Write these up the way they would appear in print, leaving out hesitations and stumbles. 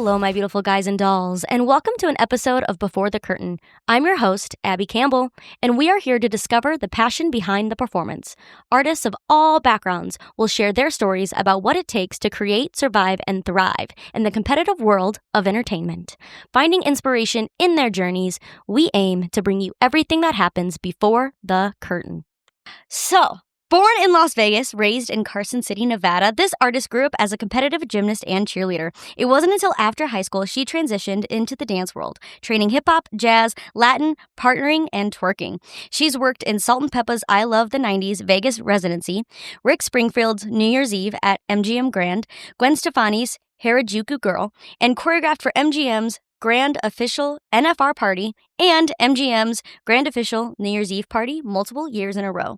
Hello, my beautiful guys and dolls, and welcome to an episode of Before the Curtain. I'm your host, Abbie Campbell, and we are here to discover the passion behind the performance. Artists of all backgrounds will share their stories about what it takes to create, survive, and thrive in the competitive world of entertainment. Finding inspiration in their journeys, we aim to bring you everything that happens before the curtain. So, born in Las Vegas, raised in Carson City, Nevada, this artist grew up as a competitive gymnast and cheerleader. It wasn't until after high school she transitioned into the dance world, training hip-hop, jazz, Latin, partnering, and twerking. She's worked in Salt and Peppa's I Love the 90s Vegas residency, Rick Springfield's New Year's Eve at MGM Grand, Gwen Stefani's Harajuku Girl, and choreographed for MGM's Grand Official NFR Party and MGM's Grand Official New Year's Eve Party multiple years in a row.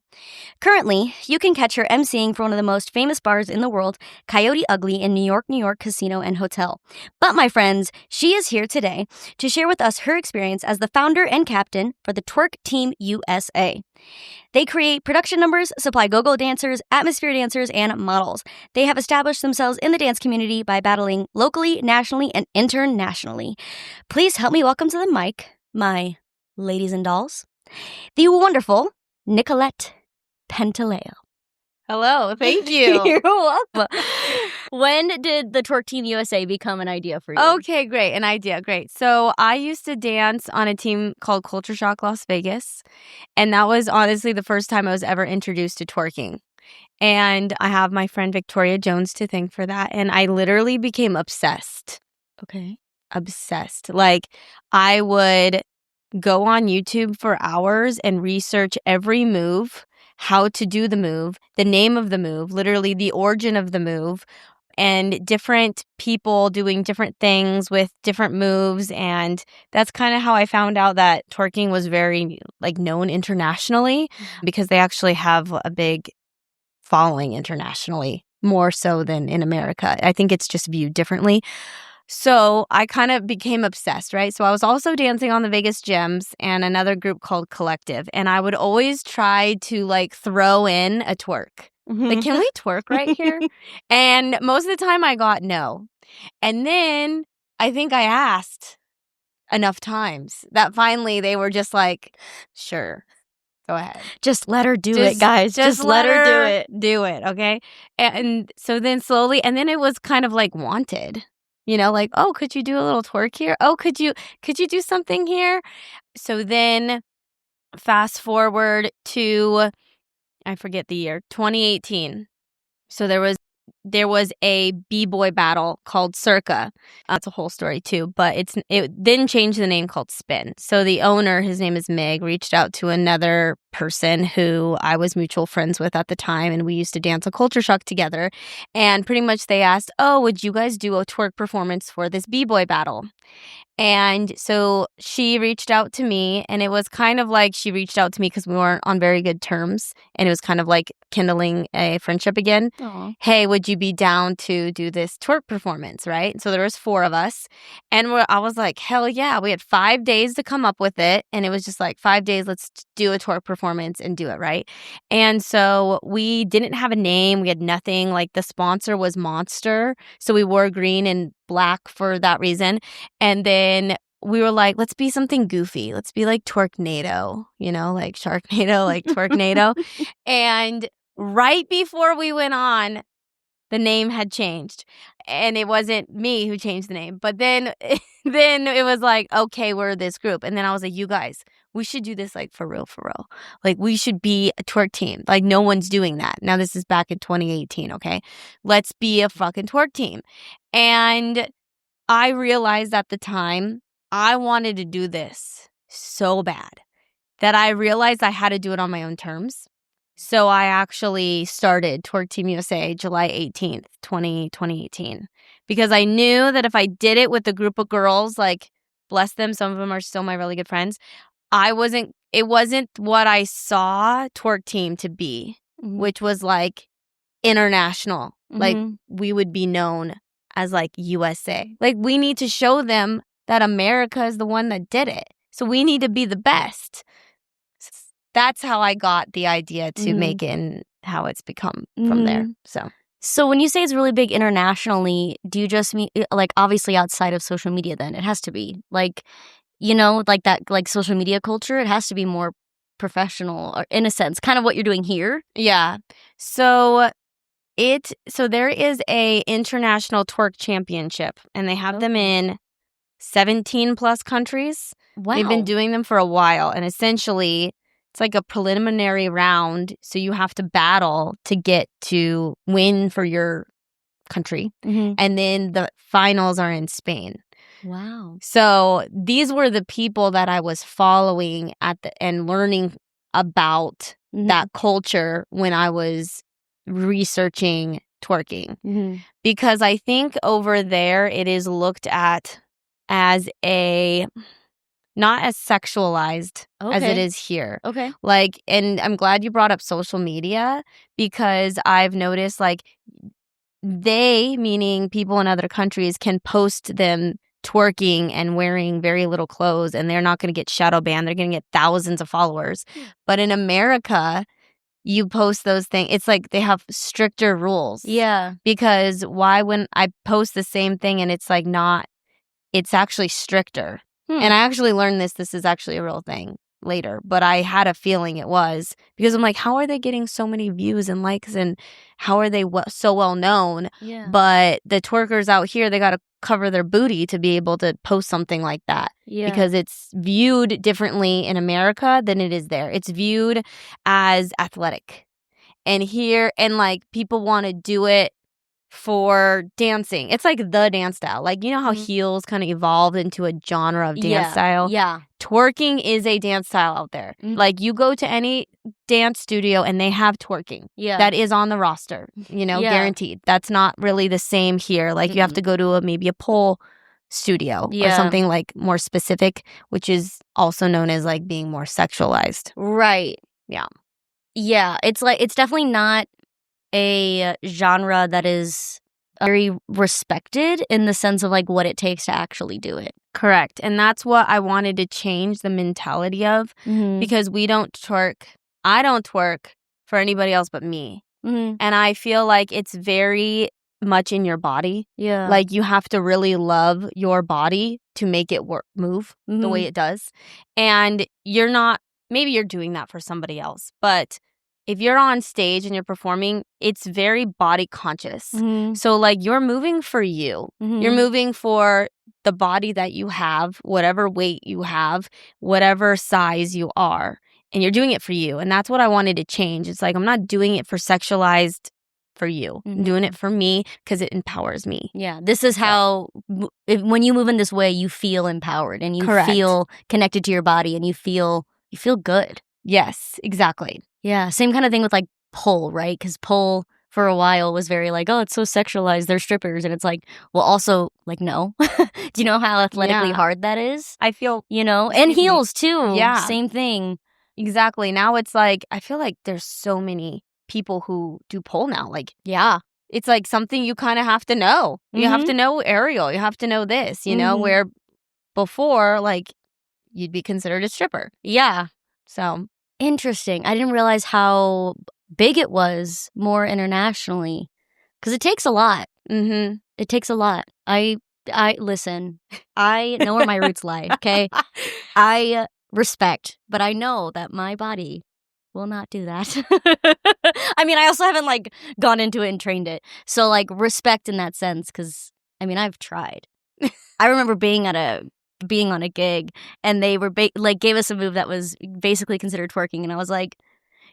Currently, you can catch her emceeing for one of the most famous bars in the world, Coyote Ugly in New York Casino and Hotel. But my friends, she is here today to share with us her experience as the founder and captain for the Twerk Team USA. They create production numbers, supply go-go dancers, atmosphere dancers, and models. They have established themselves in the dance community by battling locally, nationally, and internationally. Please help me welcome to the mic, my ladies and dolls, the wonderful Nicolette Pantaleo. Hello, thank you. You're welcome. When did the Twerk Team USA become an idea for you? Okay, great. An idea. Great. So I used to dance on a team called Culture Shock Las Vegas. And that was honestly the first time I was ever introduced to twerking. And I have my friend Victoria Jones to thank for that. And I literally became obsessed. Okay. Obsessed. Like I would go on YouTube for hours and research every move, how to do the move, the name of the move, literally the origin of the move, and different people doing different things with different moves. And that's kind of how I found out that twerking was very known internationally because they actually have a big following internationally, more so than in America. I think it's just viewed differently. So I kind of became obsessed, right? So I was also dancing on the Vegas Gems and another group called Collective. And I would always try to throw in a twerk. Like, can we twerk right here? And most of the time I got no. And then I think I asked enough times that finally they were just like, sure, go ahead. Just let her do it, guys. Just let her do it. Do it, okay? And so then slowly, and then it was kind of like wanted. You know, like, oh, could you do a little twerk here? Oh, could you do something here? So then fast forward to, I forget the year, 2018. So there was a b-boy battle called Circa. That's a whole story too, but it then changed the name called Spin. So the owner, his name is Meg, reached out to another person who I was mutual friends with at the time, and we used to dance a Culture Shock together. And pretty much they asked, oh, would you guys do a twerk performance for this b-boy battle? And so she reached out to me, and it was kind of like she reached out to me because we weren't on very good terms, and it was kind of like kindling a friendship again. Aww. Hey, would you be down to do this twerk performance, right? So there was 4 of us, and I was like, hell yeah. We had 5 days to come up with it, and it was just like 5 days, let's do a twerk performance and do it, right? And so we didn't have a name. We had nothing. Like the sponsor was Monster, so we wore green and black for that reason. And then we were like, let's be something goofy. Let's be like Twerknado, like Sharknado, like Twerknado. And right before we went on, the name had changed. And it wasn't me who changed the name. But then it was like, okay, we're this group. And then I was like, you guys, we should do this for real. Like we should be a twerk team. Like no one's doing that. Now this is back in 2018, okay? Let's be a fucking twerk team. And I realized at the time I wanted to do this so bad that I realized I had to do it on my own terms. So I actually started Twerk Team USA July 18th, 2018. Because I knew that if I did it with a group of girls, bless them, some of them are still my really good friends, it wasn't what I saw Twerk Team to be, which was international. We would be known as USA. We need to show them that America is the one that did it. So we need to be the best. That's how I got the idea to make it and how it's become from there. So So when you say it's really big internationally, do you just mean like obviously outside of social media then? It has to be. Like, like that like social media culture, it has to be more professional or in a sense, kind of what you're doing here. Yeah. So there is a international twerk championship, and they have them in 17 plus countries. Wow. They've been doing them for a while, and essentially it's like a preliminary round, so you have to battle to get to win for your country. Mm-hmm. And then the finals are in Spain. Wow. So these were the people that I was following and learning about that culture when I was researching twerking. Because I think over there it is looked at as not as sexualized as it is here. Okay. Like, and I'm glad you brought up social media, because I've noticed like they, meaning people in other countries, can post them twerking and wearing very little clothes, and they're not going to get shadow banned. They're going to get thousands of followers. But in America, you post those things, it's like they have stricter rules. Yeah. Because why when I post the same thing and it's like not, it's actually stricter. And I actually learned this is actually a real thing later, but I had a feeling it was, because I'm like, how are they getting so many views and likes, and how are they so well known? Yeah. But the twerkers out here, they got to cover their booty to be able to post something like that. Yeah. Because it's viewed differently in America than it is there. It's viewed as athletic. And here, and like people want to do it for dancing. It's like the dance style. Like, you know how heels kind of evolved into a genre of dance style? Yeah. Twerking is a dance style out there. Like, you go to any dance studio and they have twerking. Yeah. That is on the roster, guaranteed. That's not really the same here. Like, you have to go to maybe a pole studio or something like more specific, which is also known as like being more sexualized. Right. Yeah. Yeah. It's like, it's definitely not a genre that is very respected in the sense of like what it takes to actually do it. Correct. And that's what I wanted to change the mentality of, because we don't twerk. I don't twerk for anybody else but me. And I feel like it's very much in your body. Yeah. Like, you have to really love your body to make it move the way it does. And maybe you're doing that for somebody else, but if you're on stage and you're performing, it's very body conscious. So like, you're moving for you. You're moving for the body that you have, whatever weight you have, whatever size you are, and you're doing it for you. And that's what I wanted to change. It's like, I'm not doing it for sexualized for you. I'm doing it for me because it empowers me. Yeah. This is how, when you move in this way, you feel empowered and you feel connected to your body and you feel good. Yes, exactly. Yeah, same kind of thing with like pole, right? Because pole for a while was very like, oh, it's so sexualized, they're strippers. And it's like, well, also like, no. Do you know how athletically hard that is? I feel, and heels too. Yeah. Same thing. Exactly. Now it's like, I feel like there's so many people who do pole now. Like, yeah, it's like something you kind of have to know. You have to know aerial. You have to know this, where before, like, you'd be considered a stripper. Yeah. So interesting. I didn't realize how big it was more internationally, because it takes a lot. It takes a lot. I listen. I know where my roots lie. Okay, I respect, but I know that my body will not do that. I mean, I also haven't like gone into it and trained it, so like respect in that sense. Because I mean, I've tried. I remember being on a gig, and they were gave us a move that was basically considered twerking, and I was like,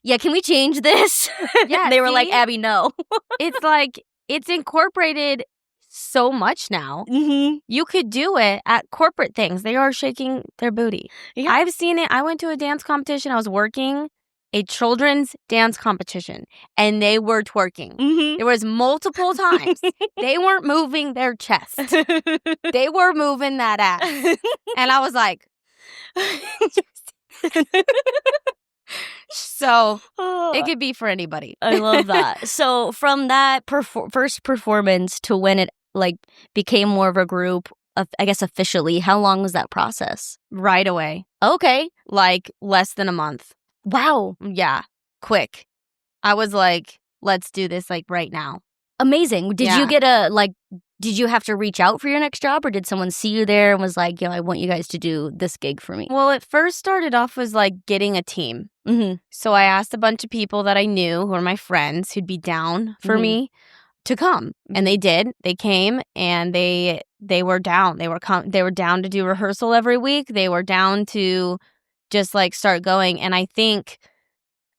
yeah, can we change this? Yeah. They were like, Abbie, no. It's like, it's incorporated so much now. You could do it at corporate things. They are shaking their booty. Yeah. I've seen it. I went to a dance competition. I was working a children's dance competition, and they were twerking. There was multiple times. They weren't moving their chest. They were moving that ass. And I was like, so it could be for anybody. I love that. So from that first performance to when it like became more of a group, I guess officially, how long was that process? Right away. Okay. Like less than a month. Wow. Yeah. Quick. I was like, let's do this like right now. Amazing. Did Yeah. you get did you have to reach out for your next job, or did someone see you there and was like, I want you guys to do this gig for me? Well, it first started off was like getting a team. Mm-hmm. So I asked a bunch of people that I knew who were my friends who'd be down for Mhm. me to come. And they did. They came and they were down. They were down to do rehearsal every week. They were down to just like start going. And I think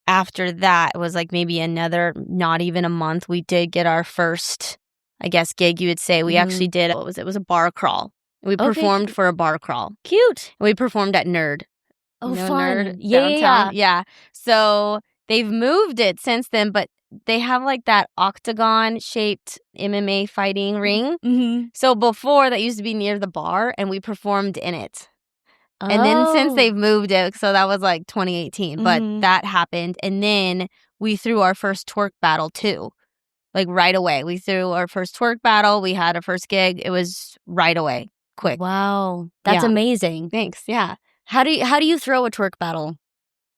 after that, it was like maybe another, not even a month, we did get our first, I guess, gig, you would say. We actually did, what was it? It was a bar crawl. We performed for a bar crawl. Cute. We performed at Nerd. Oh, You know, fun. Nerd Yeah. downtown? Yeah. So they've moved it since then, but they have like that octagon-shaped MMA fighting ring. Mm-hmm. So before, that used to be near the bar, and we performed in it. And then since they've moved it, so that was like 2018, but that happened. And then we threw our first twerk battle too. Like right away. We threw our first twerk battle. We had our first gig. It was right away. Quick. Wow. That's Yeah. amazing. Thanks. Yeah. How do you throw a twerk battle?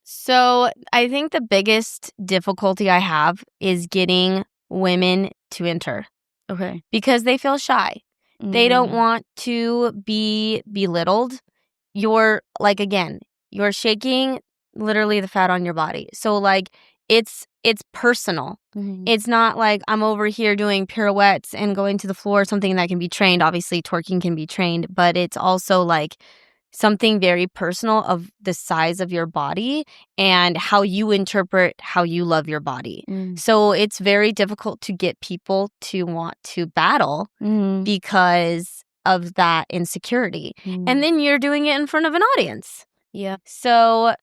So I think the biggest difficulty I have is getting women to enter Okay. because they feel shy. They don't want to be belittled. You're like, again, you're shaking literally the fat on your body. So like it's personal. It's not like I'm over here doing pirouettes and going to the floor, something that can be trained. Obviously, twerking can be trained, but it's also like something very personal of the size of your body and how you interpret how you love your body. So it's very difficult to get people to want to battle because of that insecurity. And then you're doing it in front of an audience. Yeah. So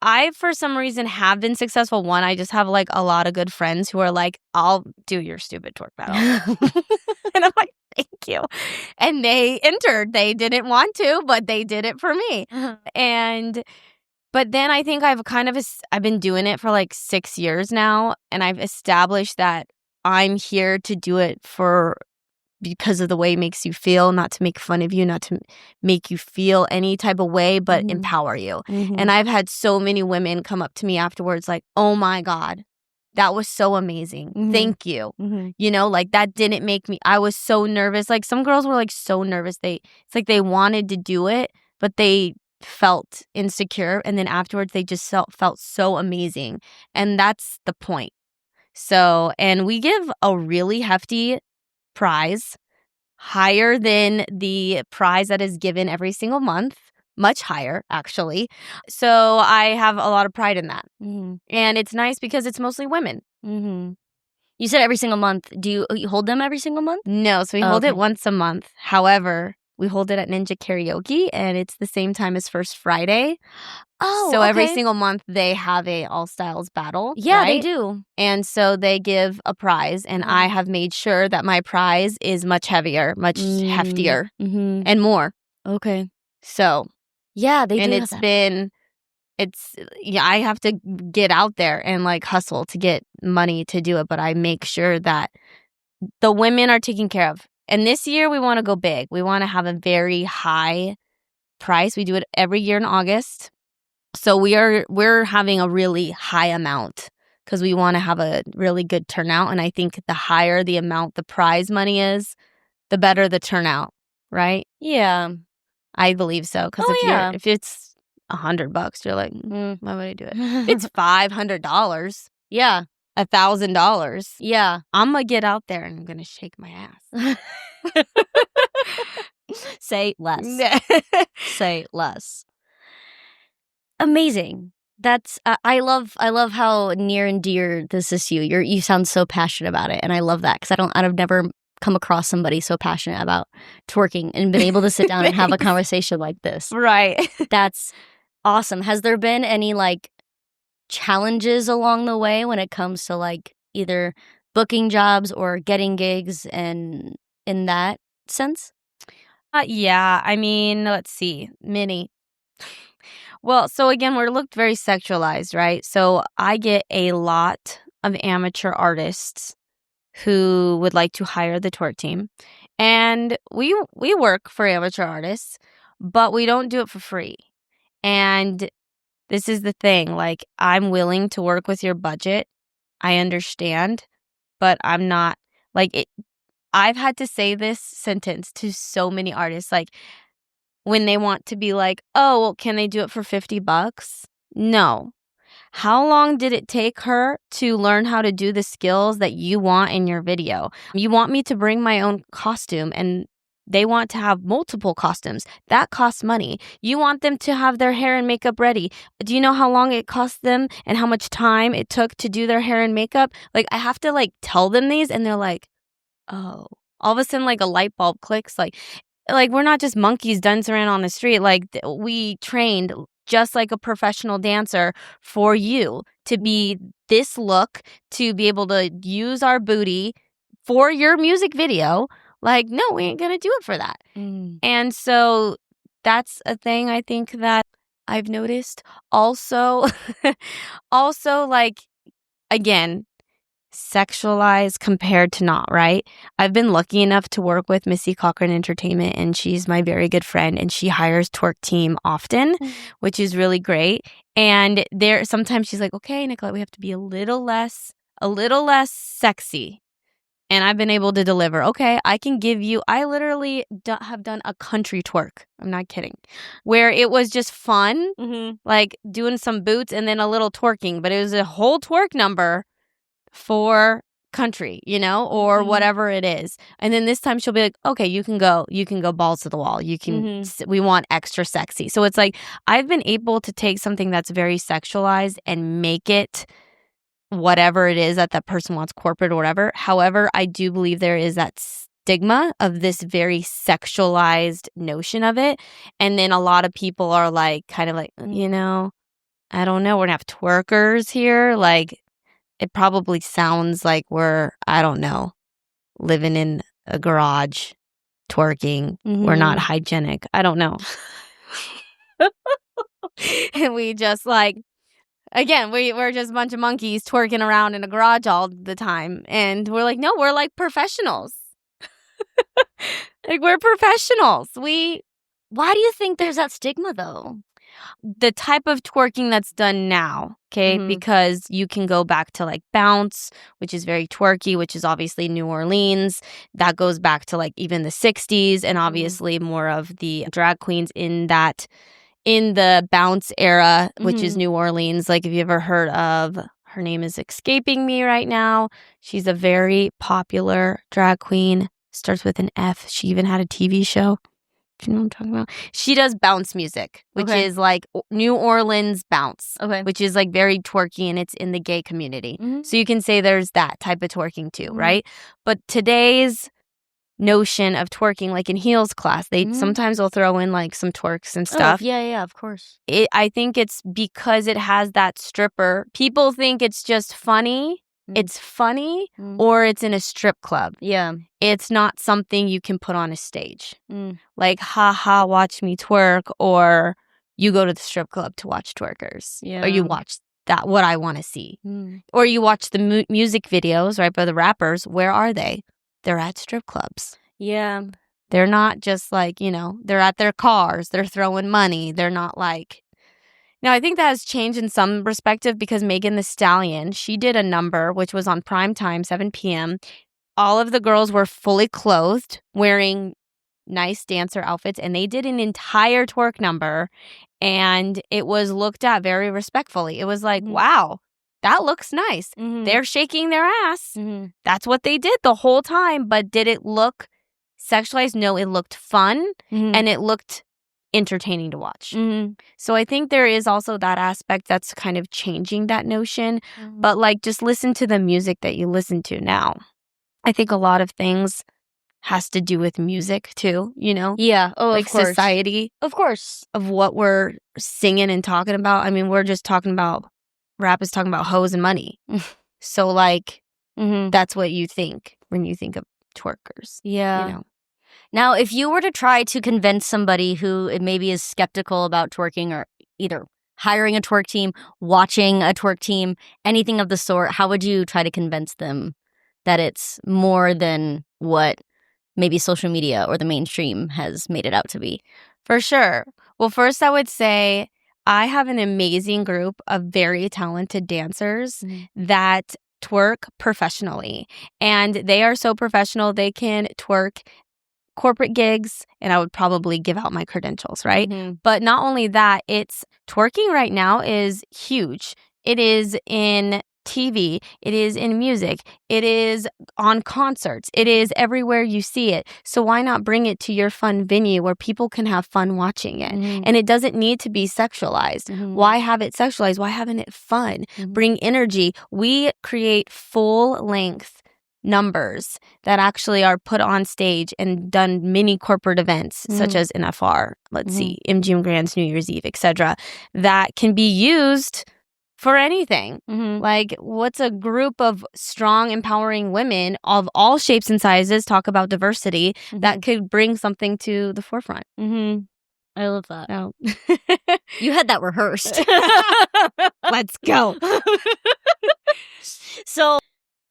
I, for some reason, have been successful. One, I just have like a lot of good friends who are like, I'll do your stupid twerk battle. And I'm like, thank you. And they entered. They didn't want to, but they did it for me. But then I think I've been doing it for like 6 years now. And I've established that I'm here to do it because of the way it makes you feel, not to make fun of you, not to make you feel any type of way, but empower you. And I've had so many women come up to me afterwards like, oh my God, that was so amazing. Thank you. You know, like that didn't make me, I was so nervous. Like some girls were like so nervous. It's like they wanted to do it, but they felt insecure. And then afterwards they just felt so amazing. And that's the point. So, and we give a really hefty prize, higher than the prize that is given every single month, much higher actually. So I have a lot of pride in that. And it's nice because it's mostly women. You said every single month. Do you hold them every single month? No, so we hold it once a month. However, we hold it at Ninja Karaoke, and it's the same time as First Friday. So every single month they have a all styles battle. Yeah, right? they do. And so they give a prize, and I have made sure that my prize is much heavier, much heftier, and more. Okay. So yeah, they and do. I have to get out there and like hustle to get money to do it, but I make sure that the women are taken care of. And this year we want to go big. We want to have a very high price. We do it every year in August. So we're having a really high amount because we want to have a really good turnout. And I think the higher the amount the prize money is, the better the turnout, right? Yeah. I believe so. Because if it's $100, you're like, why would I do it? If it's $500, yeah, $1,000, yeah, I'm gonna get out there and I'm gonna shake my ass. Say less. Say less. Amazing. That's I love how near and dear this is to you. You sound so passionate about it, and I love that because I've never come across somebody so passionate about twerking and been able to sit down and have a conversation like this. Right. That's awesome. Has there been any like challenges along the way when it comes to like either booking jobs or getting gigs and in that sense? Yeah, I mean, let's see. Many. Well, so again, we're looked very sexualized, right? So I get a lot of amateur artists who would like to hire the twerk team. And we work for amateur artists, but we don't do it for free. And this is the thing, like I'm willing to work with your budget. I understand. but I'm not like it. I've had to say this sentence to so many artists, like when they want to be like, oh, well, can they do it for $50? No. How long did it take her to learn how to do the skills that you want in your video? You want me to bring my own costume and they want to have multiple costumes. That costs money. You want them to have their hair and makeup ready. Do you know how long it cost them and how much time it took to do their hair and makeup? Like, I have to like tell them these and they're like, oh. All of a sudden, like a light bulb clicks. Like we're not just monkeys dancing around on the street. Like we trained just like a professional dancer for you to be this look, to be able to use our booty for your music video. Like, no, we ain't gonna do it for that. And so that's a thing I think that I've noticed. Also, like, again, sexualized compared to not, right? I've been lucky enough to work with Missy Cochran Entertainment, and she's my very good friend, and she hires Twerk Team often, which is really great. And there, sometimes she's like, okay, Nicolette, we have to be a little less sexy. And I've been able to deliver. Okay, I can give you, I literally have done a country twerk. I'm not kidding. Where it was just fun, like doing some boots and then a little twerking, but it was a whole twerk number for country, you know, or whatever it is. And then this time she'll be like, okay, you can go balls to the wall. You can, we want extra sexy. So it's like, I've been able to take something that's very sexualized and make it whatever it is that person wants, corporate or whatever. However, I do believe there is that stigma of this very sexualized notion of it. And then a lot of people are like, kind of like, you know, I don't know, we're gonna have twerkers here. Like, it probably sounds like we're, I don't know, living in a garage twerking. We're not hygienic. I don't know. And we just like, again, we're just a bunch of monkeys twerking around in a garage all the time. And we're like, no, we're like professionals. Like, we're professionals. Why do you think there's that stigma, though? The type of twerking that's done now, okay? Because you can go back to like bounce, which is very twerky, which is obviously New Orleans. That goes back to like even the 60s, and obviously more of the drag queens in the bounce era, which is New Orleans. Like, if you ever heard of, her name is escaping me right now. She's a very popular drag queen. Starts with an F. She even had a TV show. Do you know what I'm talking about? She does bounce music, which is like New Orleans bounce, which is like very twerky, and it's in the gay community. So you can say there's that type of twerking too, right? But today's notion of twerking, like in heels class, they sometimes will throw in like some twerks and stuff. Oh, yeah, of course. I think it's because it has that stripper. People think it's just funny. It's funny, or it's in a strip club. Yeah. It's not something you can put on a stage. Like, haha, watch me twerk, or you go to the strip club to watch twerkers. Yeah. Or you watch that, what I want to see. Or you watch the music videos, right, by the rappers. Where are they? They're at strip clubs. Yeah. They're not just like, you know, they're at their cars. They're throwing money. They're not like... Now, I think that has changed in some perspective because Megan Thee Stallion, she did a number which was on prime time, 7 p.m. All of the girls were fully clothed, wearing nice dancer outfits, and they did an entire twerk number, and it was looked at very respectfully. It was like, wow, that looks nice. They're shaking their ass. That's what they did the whole time, but did it look sexualized? No, it looked fun, and it looked entertaining to watch. So I think there is also that aspect that's kind of changing that notion. But like, just listen to the music that you listen to now. I think a lot of things has to do with music too, you know? Yeah. Oh, like of course. Society. Of course. Of what we're singing and talking about. I mean, we're just talking about, rap is talking about hoes and money. So like, that's what you think when you think of twerkers. Yeah. You know? Now, if you were to try to convince somebody who maybe is skeptical about twerking, or either hiring a twerk team, watching a twerk team, anything of the sort, how would you try to convince them that it's more than what maybe social media or the mainstream has made it out to be? For sure. Well, first I would say I have an amazing group of very talented dancers that twerk professionally. And they are so professional, they can twerk corporate gigs, and I would probably give out my credentials, right? Mm-hmm. But not only that, it's twerking right now is huge. It is in TV, it is in music, it is on concerts, it is everywhere you see it. So why not bring it to your fun venue where people can have fun watching it? Mm-hmm. And it doesn't need to be sexualized. Mm-hmm. Why have it sexualized? Why haven't it fun? Mm-hmm. Bring energy. We create full length numbers that actually are put on stage and done mini corporate events such as NFR, let's see, MGM Grand's New Year's Eve, etc., that can be used for anything. Like, what's a group of strong, empowering women of all shapes and sizes, talk about diversity, that could bring something to the forefront? I love that. Oh. You had that rehearsed. Let's go. So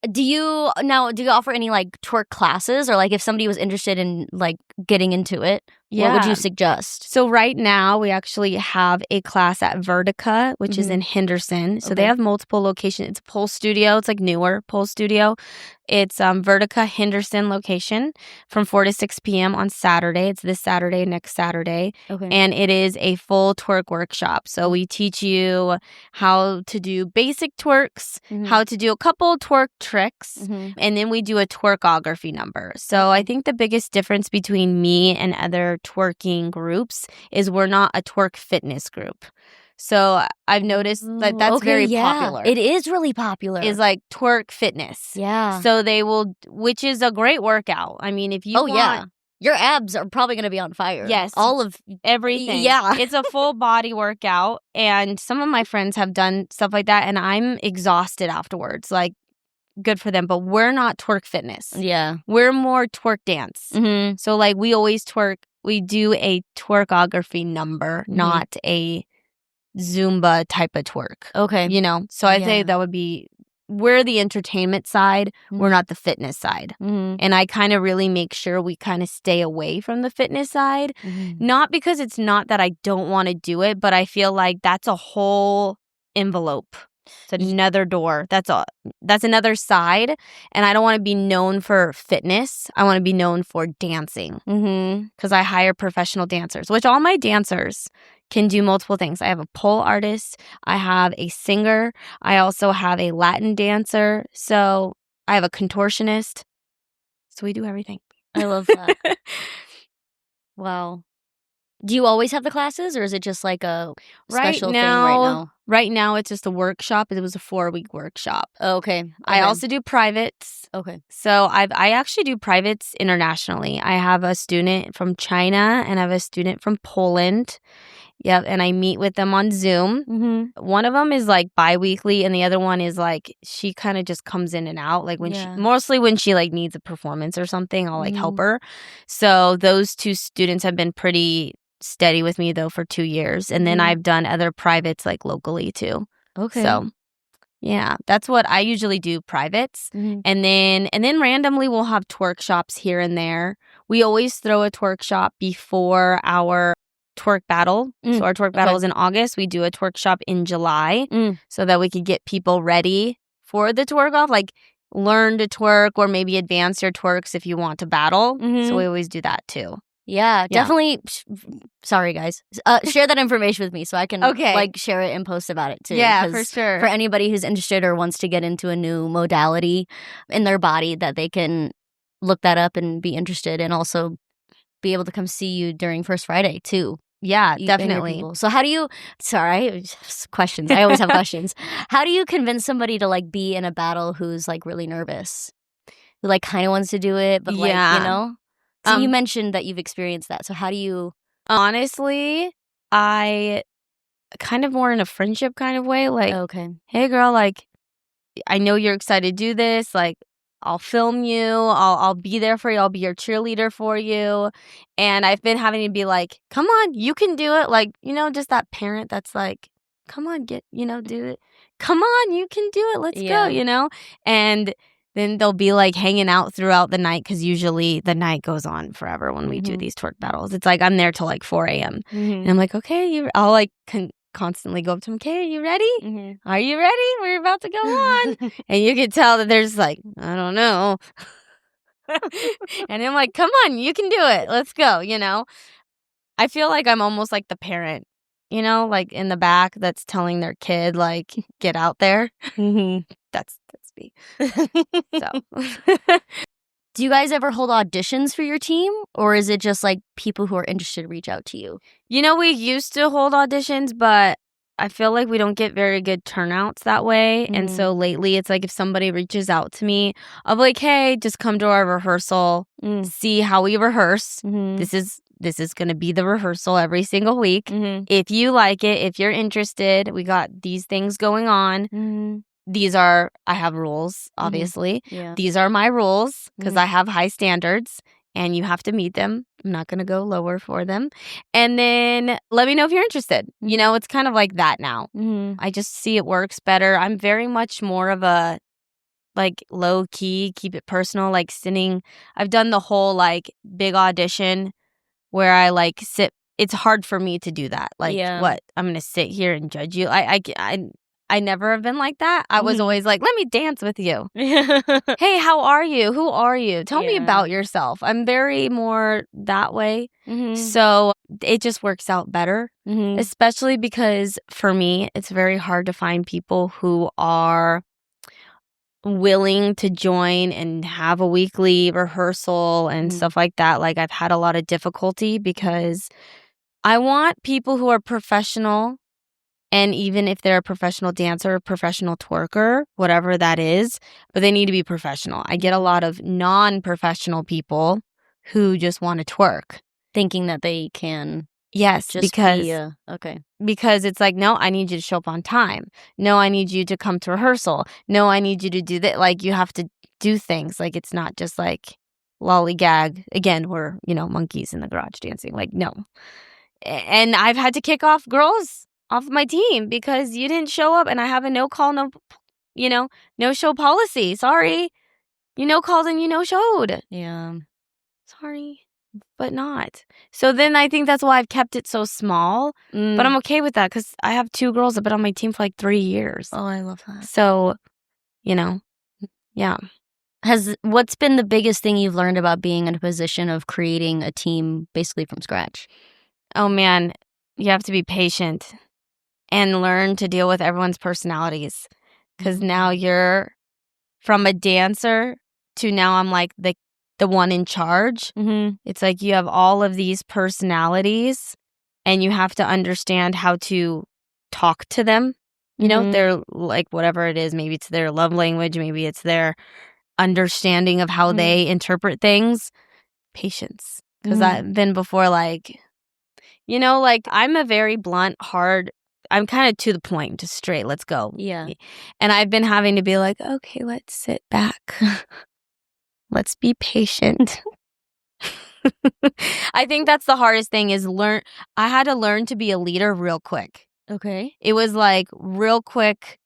do you offer any like twerk classes, or like if somebody was interested in like getting into it, what would you suggest? So right now we actually have a class at Vertica, which is in Henderson. So they have multiple locations. It's a pole studio. It's like newer pole studio. It's Vertica Henderson location from 4 to 6 p.m. on Saturday. It's this Saturday, next Saturday. And it is a full twerk workshop. So we teach you how to do basic twerks, how to do a couple twerk tricks, and then we do a twerkography number. So I think the biggest difference between me and other twerking groups is we're not a twerk fitness group. So I've noticed that that's very popular. It is really popular. Is like twerk fitness. Yeah. So they will, which is a great workout. I mean, if you want, your abs are probably going to be on fire. Yes. All of everything. Yeah. It's a full body workout. And some of my friends have done stuff like that, and I'm exhausted afterwards. Like, good for them. But we're not twerk fitness. Yeah. We're more twerk dance. So like we always twerk. We do a twerkography number, not a Zumba type of twerk. Okay. You know? So I'd say that would be, we're the entertainment side. We're not the fitness side. And I kind of really make sure we kind of stay away from the fitness side. Not because it's not that I don't want to do it, but I feel like that's a whole envelope. It's another door. That's another side. And I don't want to be known for fitness. I want to be known for dancing. Because I hire professional dancers, which all my dancers can do multiple things. I have a pole artist. I have a singer. I also have a Latin dancer. So I have a contortionist. So we do everything. I love that. Wow. Do you always have the classes, or is it just like a special thing right now? Right now, it's just a workshop. It was a 4-week workshop. Okay. I also do privates. Okay. So I actually do privates internationally. I have a student from China and I have a student from Poland. Yep, and I meet with them on Zoom. One of them is like bi-weekly, and the other one is like she kind of just comes in and out. Like when mostly when she like needs a performance or something, I'll like help her. So those two students have been pretty steady with me though for 2 years, and then I've done other privates like locally too. Okay. So yeah, that's what I usually do, privates. And then randomly we'll have twerk shops here and there. We always throw a twerk shop before our twerk battle. So our twerk battle is in August. We do a twerk shop in July so that we could get people ready for the twerk off, like learn to twerk or maybe advance your twerks if you want to battle. So we always do that too. Yeah, definitely. Sorry, guys. Share that information with me so I can like share it and post about it too. Yeah, for sure. For anybody who's interested or wants to get into a new modality in their body, that they can look that up and be interested, and also be able to come see you during First Friday too. Yeah, definitely. So how do you, questions. I always have questions. How do you convince somebody to like be in a battle who's like really nervous? Who like kind of wants to do it, but like, you know? So you mentioned that you've experienced that. So how do you? Honestly, I kind of more in a friendship kind of way. Like, hey girl, like, I know you're excited to do this. Like, I'll film you. I'll be there for you. I'll be your cheerleader for you. And I've been having to be like, come on, you can do it. Like, you know, just that parent that's like, come on, do it. Come on, you can do it. Let's go, you know? And then they'll be like hanging out throughout the night, because usually the night goes on forever when we do these twerk battles. It's like I'm there till like 4 a.m. And I'm like, okay, I'll like constantly go up to them, okay, are you ready? Mhm. Are you ready? We're about to go on. And you can tell that they're just like, I don't know. And I'm like, come on, you can do it. Let's go, you know? I feel like I'm almost like the parent, you know, like in the back that's telling their kid, like, get out there. Mhm. That's me. So. Do you guys ever hold auditions for your team, or is it just like people who are interested reach out to you? You know, we used to hold auditions, but I feel like we don't get very good turnouts that way. And so lately it's like if somebody reaches out to me, I'll be like, hey, just come to our rehearsal, see how we rehearse. This is going to be the rehearsal every single week. If you like it, if you're interested, we got these things going on. I have rules, obviously. Yeah. These are my rules because I have high standards and you have to meet them. I'm not going to go lower for them. And then let me know if you're interested. You know, it's kind of like that now. I just see it works better. I'm very much more of a like low key, keep it personal, like sitting. I've done the whole like big audition where I like sit. It's hard for me to do that. Like what? I'm going to sit here and judge you. I never have been like that. I was always like, let me dance with you. Hey, how are you? Who are you? Tell me about yourself. I'm very more that way. So it just works out better, especially because for me, it's very hard to find people who are willing to join and have a weekly rehearsal and stuff like that. Like I've had a lot of difficulty because I want people who are professional. And even if they're a professional dancer, professional twerker, whatever that is, but they need to be professional. I get a lot of non-professional people who just want to twerk. Thinking that they can Yes, because because it's like, no, I need you to show up on time. No, I need you to come to rehearsal. No, I need you to do that. Like you have to do things. Like it's not just like lollygag. Again, we're, monkeys in the garage dancing. Like, no. And I've had to kick off girls off my team because you didn't show up and I have a no show policy. Sorry. You no called and you no showed. Yeah. Sorry, but not. So then I think that's why I've kept it so small. But I'm okay with that because I have 2 girls that have been on my team for like 3 years. Oh, I love that. So, yeah. What's been the biggest thing you've learned about being in a position of creating a team basically from scratch? Oh, man, you have to be patient and learn to deal with everyone's personalities. Because now you're from a dancer to now I'm like the one in charge. It's like you have all of these personalities and you have to understand how to talk to them. They're like whatever it is. Maybe it's their love language. Maybe it's their understanding of how they interpret things. Patience. Because I've been before like, I'm a very blunt, hard, I'm kind of to the point, just straight, let's go. Yeah. And I've been having to be like, okay, let's sit back. Let's be patient. I think that's the hardest thing is I had to learn to be a leader real quick. Okay. It was like real quick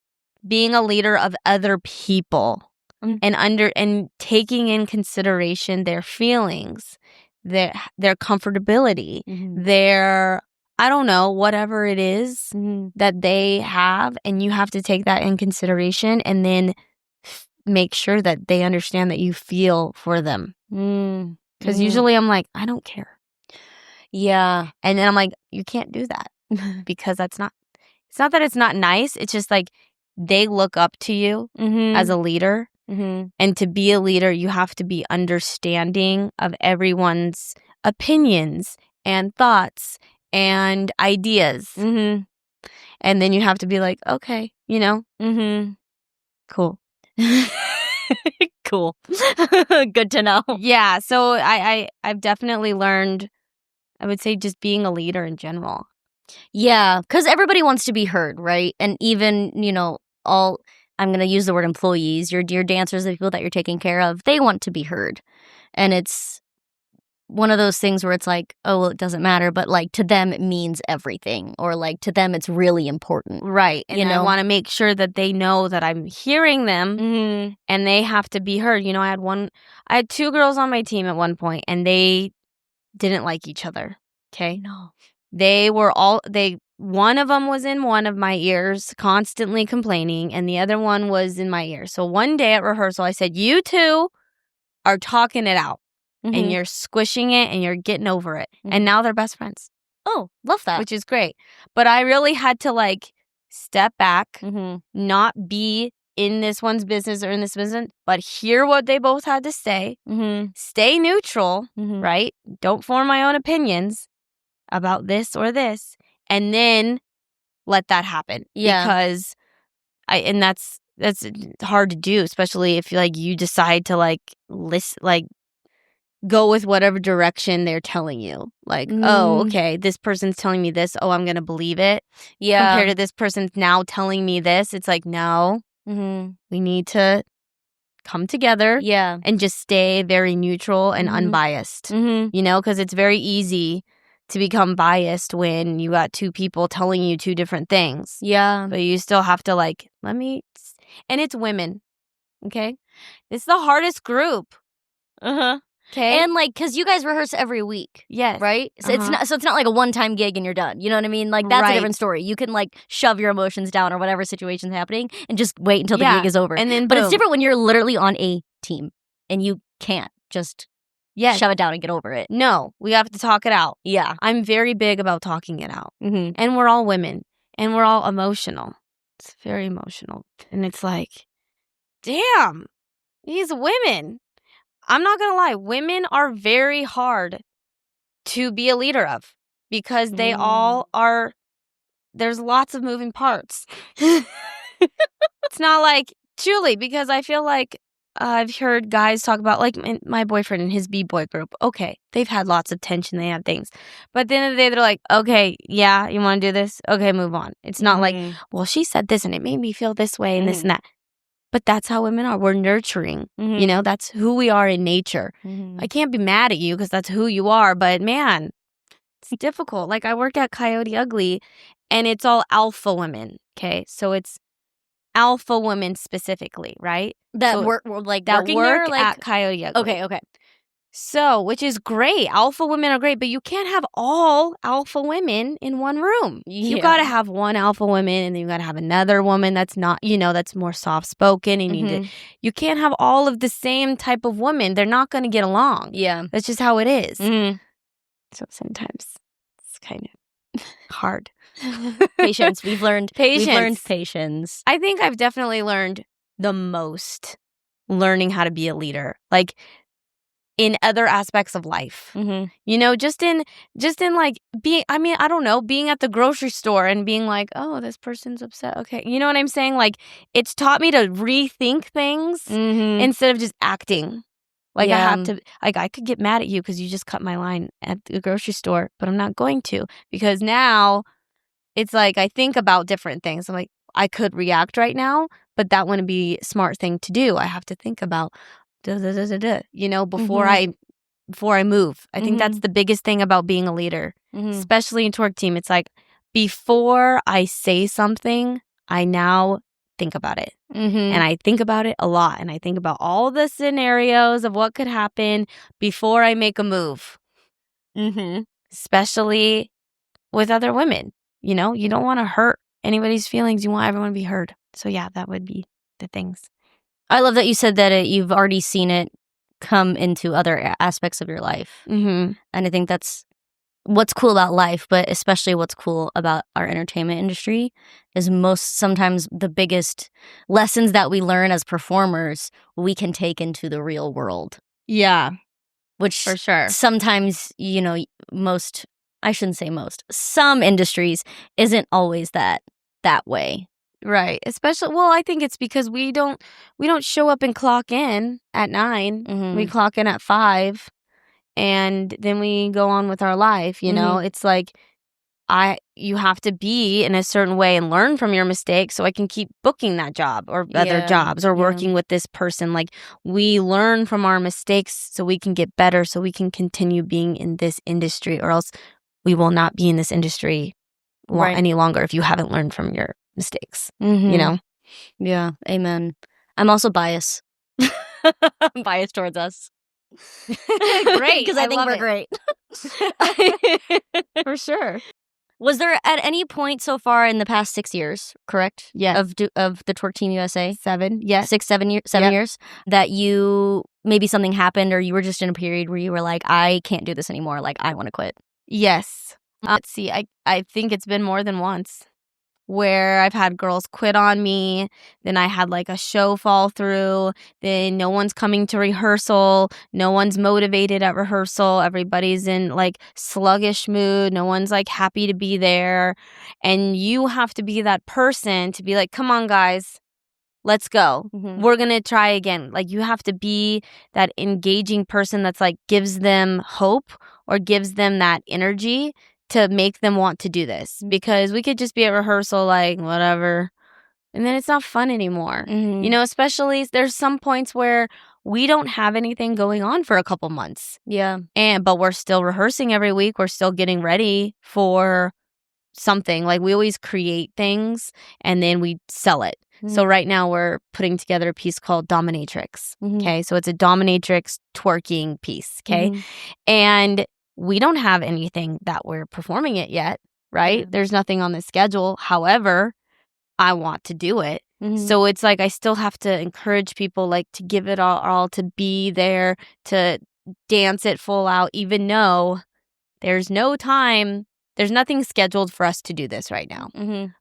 being a leader of other people and taking in consideration their feelings, their comfortability, their, I don't know, whatever it is that they have. And you have to take that in consideration and then make sure that they understand that you feel for them. Because usually I'm like, I don't care. Yeah. And then I'm like, you can't do that because it's not that it's not nice. It's just like they look up to you as a leader. And to be a leader, you have to be understanding of everyone's opinions and thoughts and ideas. And then you have to be like, okay, cool. Cool. Good to know. Yeah. So I've definitely learned, I would say, just being a leader in general. Yeah. Because everybody wants to be heard, right? And even, I'm going to use the word employees, your dancers, the people that you're taking care of, they want to be heard. And it's one of those things where it's like, oh, well, it doesn't matter. But like to them, it means everything. Or like to them, it's really important. Right. And I want to make sure that they know that I'm hearing them and they have to be heard. I had 2 girls on my team at one point and they didn't like each other. Okay. No. They one of them was in one of my ears, constantly complaining, and the other one was in my ear. So one day at rehearsal, I said, you two are talking it out, and you're squishing it, and you're getting over it. And now they're best friends. Oh, love that. Which is great. But I really had to, like, step back, not be in this one's business or in this business, but hear what they both had to say, stay neutral, right? Don't form my own opinions about this or this, and then let that happen. Yeah. Because that's hard to do, especially if you decide to listen, go with whatever direction they're telling you. Like, oh, okay, this person's telling me this. Oh, I'm going to believe it. Yeah. Compared to this person's now telling me this. It's like, no, we need to come together and just stay very neutral and unbiased, because it's very easy to become biased when you got two people telling you two different things. Yeah. But you still have to and it's women, okay? It's the hardest group. Okay. And because you guys rehearse every week. Yes. Right? So it's not like a one-time gig and you're done. You know what I mean? Like that's a different story. You can shove your emotions down or whatever situation's happening and just wait until the gig is over. And then But it's different when you're literally on a team and you can't just shove it down and get over it. No, we have to talk it out. Yeah. I'm very big about talking it out. And we're all women and we're all emotional. It's very emotional. And it's like, damn, these women. I'm not going to lie. Women are very hard to be a leader of because they all are, there's lots of moving parts. It's not like, truly, because I feel like I've heard guys talk about, my boyfriend and his B-boy group. Okay, they've had lots of tension. They have things. But at the end of the day, they're like, okay, yeah, you want to do this? Okay, move on. It's not like, well, she said this and it made me feel this way and this and that. But that's how women are. We're nurturing. That's who we are in nature. I can't be mad at you because that's who you are. But man, it's difficult. I work at Coyote Ugly and it's all alpha women. Okay. So it's alpha women specifically, right? That work at Coyote Ugly. Okay. So, which is great. Alpha women are great, but you can't have all alpha women in one room. You got to have one alpha woman and then you got to have another woman that's not, that's more soft-spoken. And you can't have all of the same type of woman. They're not going to get along. Yeah. That's just how it is. So sometimes it's kind of hard. Patience. We've learned patience. I think I've definitely learned the most learning how to be a leader. In other aspects of life, just in being, I don't know, being at the grocery store and being like, oh, this person's upset. Okay. You know what I'm saying? It's taught me to rethink things instead of just acting. I have to, I could get mad at you because you just cut my line at the grocery store, but I'm not going to because now it's I think about different things. I'm like, I could react right now, but that wouldn't be a smart thing to do. I have to think about before I move. I think that's the biggest thing about being a leader, especially in Twerk Team. It's before I say something, I now think about it. And I think about it a lot. And I think about all the scenarios of what could happen before I make a move. Especially with other women. You don't want to hurt anybody's feelings. You want everyone to be heard. So yeah, that would be the things. I love that you said that you've already seen it come into other aspects of your life. And I think that's what's cool about life, but especially what's cool about our entertainment industry is sometimes the biggest lessons that we learn as performers, we can take into the real world. Yeah. Which for sure. Sometimes, some industries isn't always that way. Right. Especially, I think it's because we don't show up and clock in at 9. We clock in at 5 and then we go on with our life, It's you have to be in a certain way and learn from your mistakes so I can keep booking that job or other jobs or working with this person. We learn from our mistakes so we can get better, so we can continue being in this industry, or else we will not be in this industry any longer if you haven't learned from your mistakes, Yeah, amen. I'm also biased. I'm biased towards us. Great. Because I think we're great. For sure. Was there at any point so far in the past 6 years, correct? Yes. Of the Twerk Team USA? 7, yes. 7 years that you maybe something happened or you were just in a period where you were like, I can't do this anymore. Like, I want to quit. Yes. Let's see. I think it's been more than once where I've had girls quit on me. Then I had like a show fall through. Then no one's coming to rehearsal. No one's motivated at rehearsal. Everybody's in like sluggish mood. No one's like happy to be there. And you have to be that person to be like, come on, guys. Let's go. We're going to try again. Like you have to be that engaging person that's like gives them hope or gives them that energy to make them want to do this. Because we could just be at rehearsal like whatever. And then it's not fun anymore. You know, especially there's some points where we don't have anything going on for a couple months. Yeah. But we're still rehearsing every week. We're still getting ready for something. Like we always create things and then we sell it. So right now we're putting together a piece called Dominatrix. Okay. So it's a Dominatrix twerking piece. Okay. And we don't have anything that we're performing it yet. Right. There's nothing on the schedule. However, I want to do it. So it's like I still have to encourage people like to give it all to be there, to dance it full out, even though there's no time. There's nothing scheduled for us to do this right now.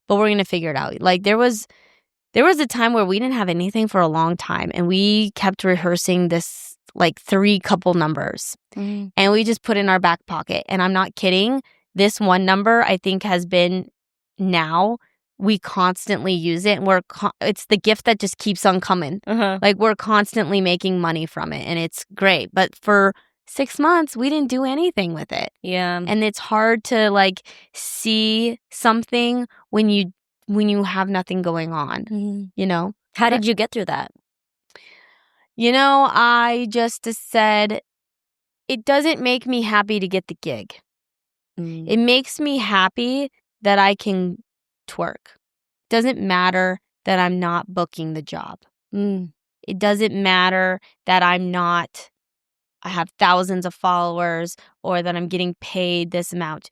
But we're going to figure it out. Like there was a time where we didn't have anything for a long time and we kept rehearsing this like 3 couple numbers and we just put in our back pocket. And I'm not kidding. This one number I think has been now we constantly use it and it's the gift that just keeps on coming. Like we're constantly making money from it and it's great. But for 6 months, we didn't do anything with it. Yeah. And it's hard to like see something when you have nothing going on, you know? How did you get through that? You know, I just said, it doesn't make me happy to get the gig. It makes me happy that I can twerk. Doesn't matter that I'm not booking the job. It doesn't matter that I have thousands of followers or that I'm getting paid this amount.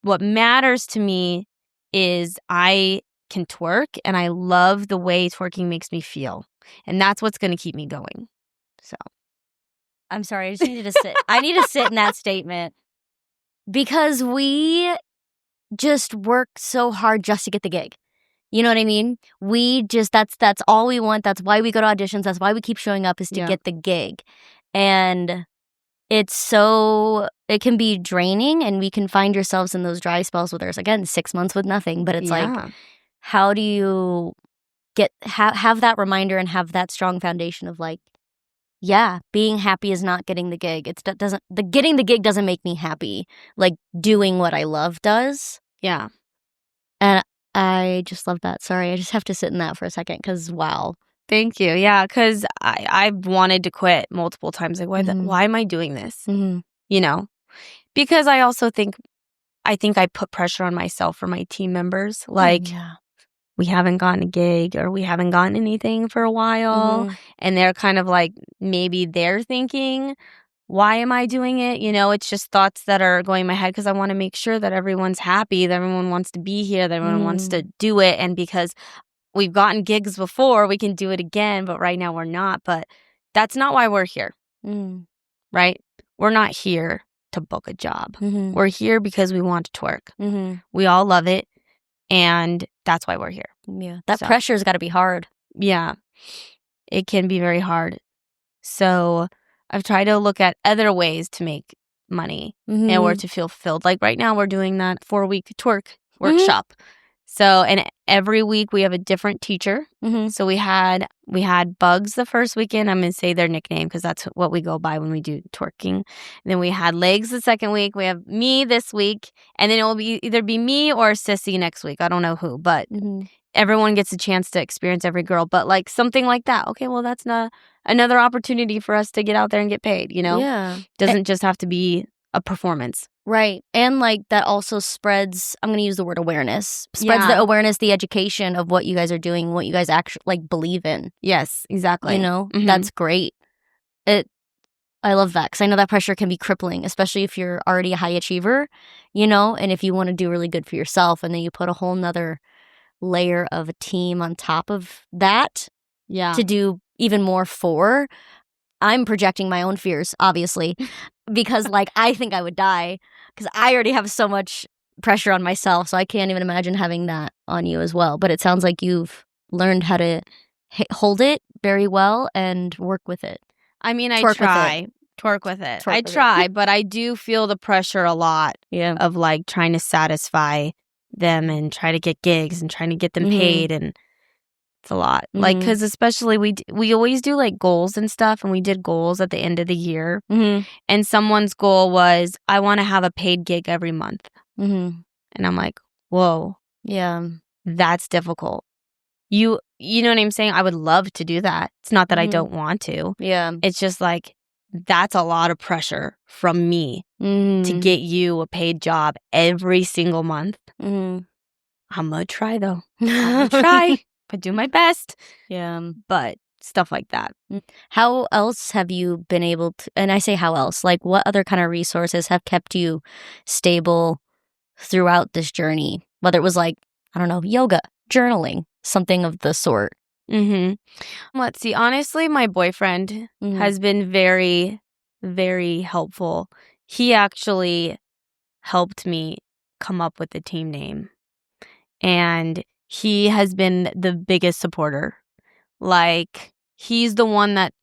What matters to me is I can twerk and I love the way twerking makes me feel. And that's what's going to keep me going. So I'm sorry, I just needed to sit. I need to sit in that statement because we just work so hard just to get the gig. You know what I mean? We just, that's all we want. That's why we go to auditions. That's why we keep showing up is to get the gig. And it can be draining and we can find ourselves in those dry spells where there's, again, 6 months with nothing. But it's like, how do you have that reminder and have that strong foundation of like, yeah, being happy is not getting the gig. Getting the gig doesn't make me happy. Like doing what I love does. Yeah. And I just love that. Sorry, I just have to sit in that for a second because wow. Thank you. Yeah, because I've wanted to quit multiple times. Like, why am I doing this? You know? Because I also think I put pressure on myself for my team members. Like, we haven't gotten a gig or we haven't gotten anything for a while. And they're kind of like, maybe they're thinking, why am I doing it? You know, it's just thoughts that are going in my head because I want to make sure that everyone's happy, that everyone wants to be here, that everyone wants to do it. And because we've gotten gigs before, we can do it again. But right now we're not. But that's not why we're here, right? We're not here to book a job. We're here because we want to twerk. We all love it. And that's why we're here. Yeah. That pressure's got to be hard. Yeah. It can be very hard. So I've tried to look at other ways to make money or to feel fulfilled. Like right now we're doing that 4-week twerk workshop. So, and every week we have a different teacher. So we had Bugs the first weekend. I'm going to say their nickname because that's what we go by when we do twerking. And then we had Legs the second week. We have me this week. And then it will either be me or Sissy next week. I don't know who, but everyone gets a chance to experience every girl. But like something like that. Okay, well, that's not another opportunity for us to get out there and get paid, you know? Yeah. Doesn't just have to be a performance. Right. And like that also spreads, I'm going to use the word awareness, spreads the awareness, the education of what you guys are doing, what you guys actually like believe in. Yes, exactly. You know, that's great. I love that because I know that pressure can be crippling, especially if you're already a high achiever, and if you want to do really good for yourself and then you put a whole nother layer of a team on top of that to do even more for. I'm projecting my own fears, obviously, because I think I would die because I already have so much pressure on myself. So I can't even imagine having that on you as well. But it sounds like you've learned how to hold it very well and work with it. I mean, I try. Twerk with it. I try, but I do feel the pressure a lot of trying to satisfy them and try to get gigs and trying to get them paid, and it's a lot. Because especially we always do goals and stuff, and we did goals at the end of the year, and someone's goal was, I want to have a paid gig every month, and I'm like, whoa, that's difficult. You know what I'm saying? I would love to do that. It's not that I don't want to. Yeah. It's just that's a lot of pressure from me to get you a paid job every single month. I'm going to try, though. I'm going to try. I do my best. Yeah. But stuff like that. How else have you been able to, and I say how else, what other kind of resources have kept you stable throughout this journey? Whether it was I don't know, yoga, journaling, something of the sort. Let's see. Honestly, my boyfriend has been very, very helpful. He actually helped me come up with the team name. And he has been the biggest supporter. He's the one that...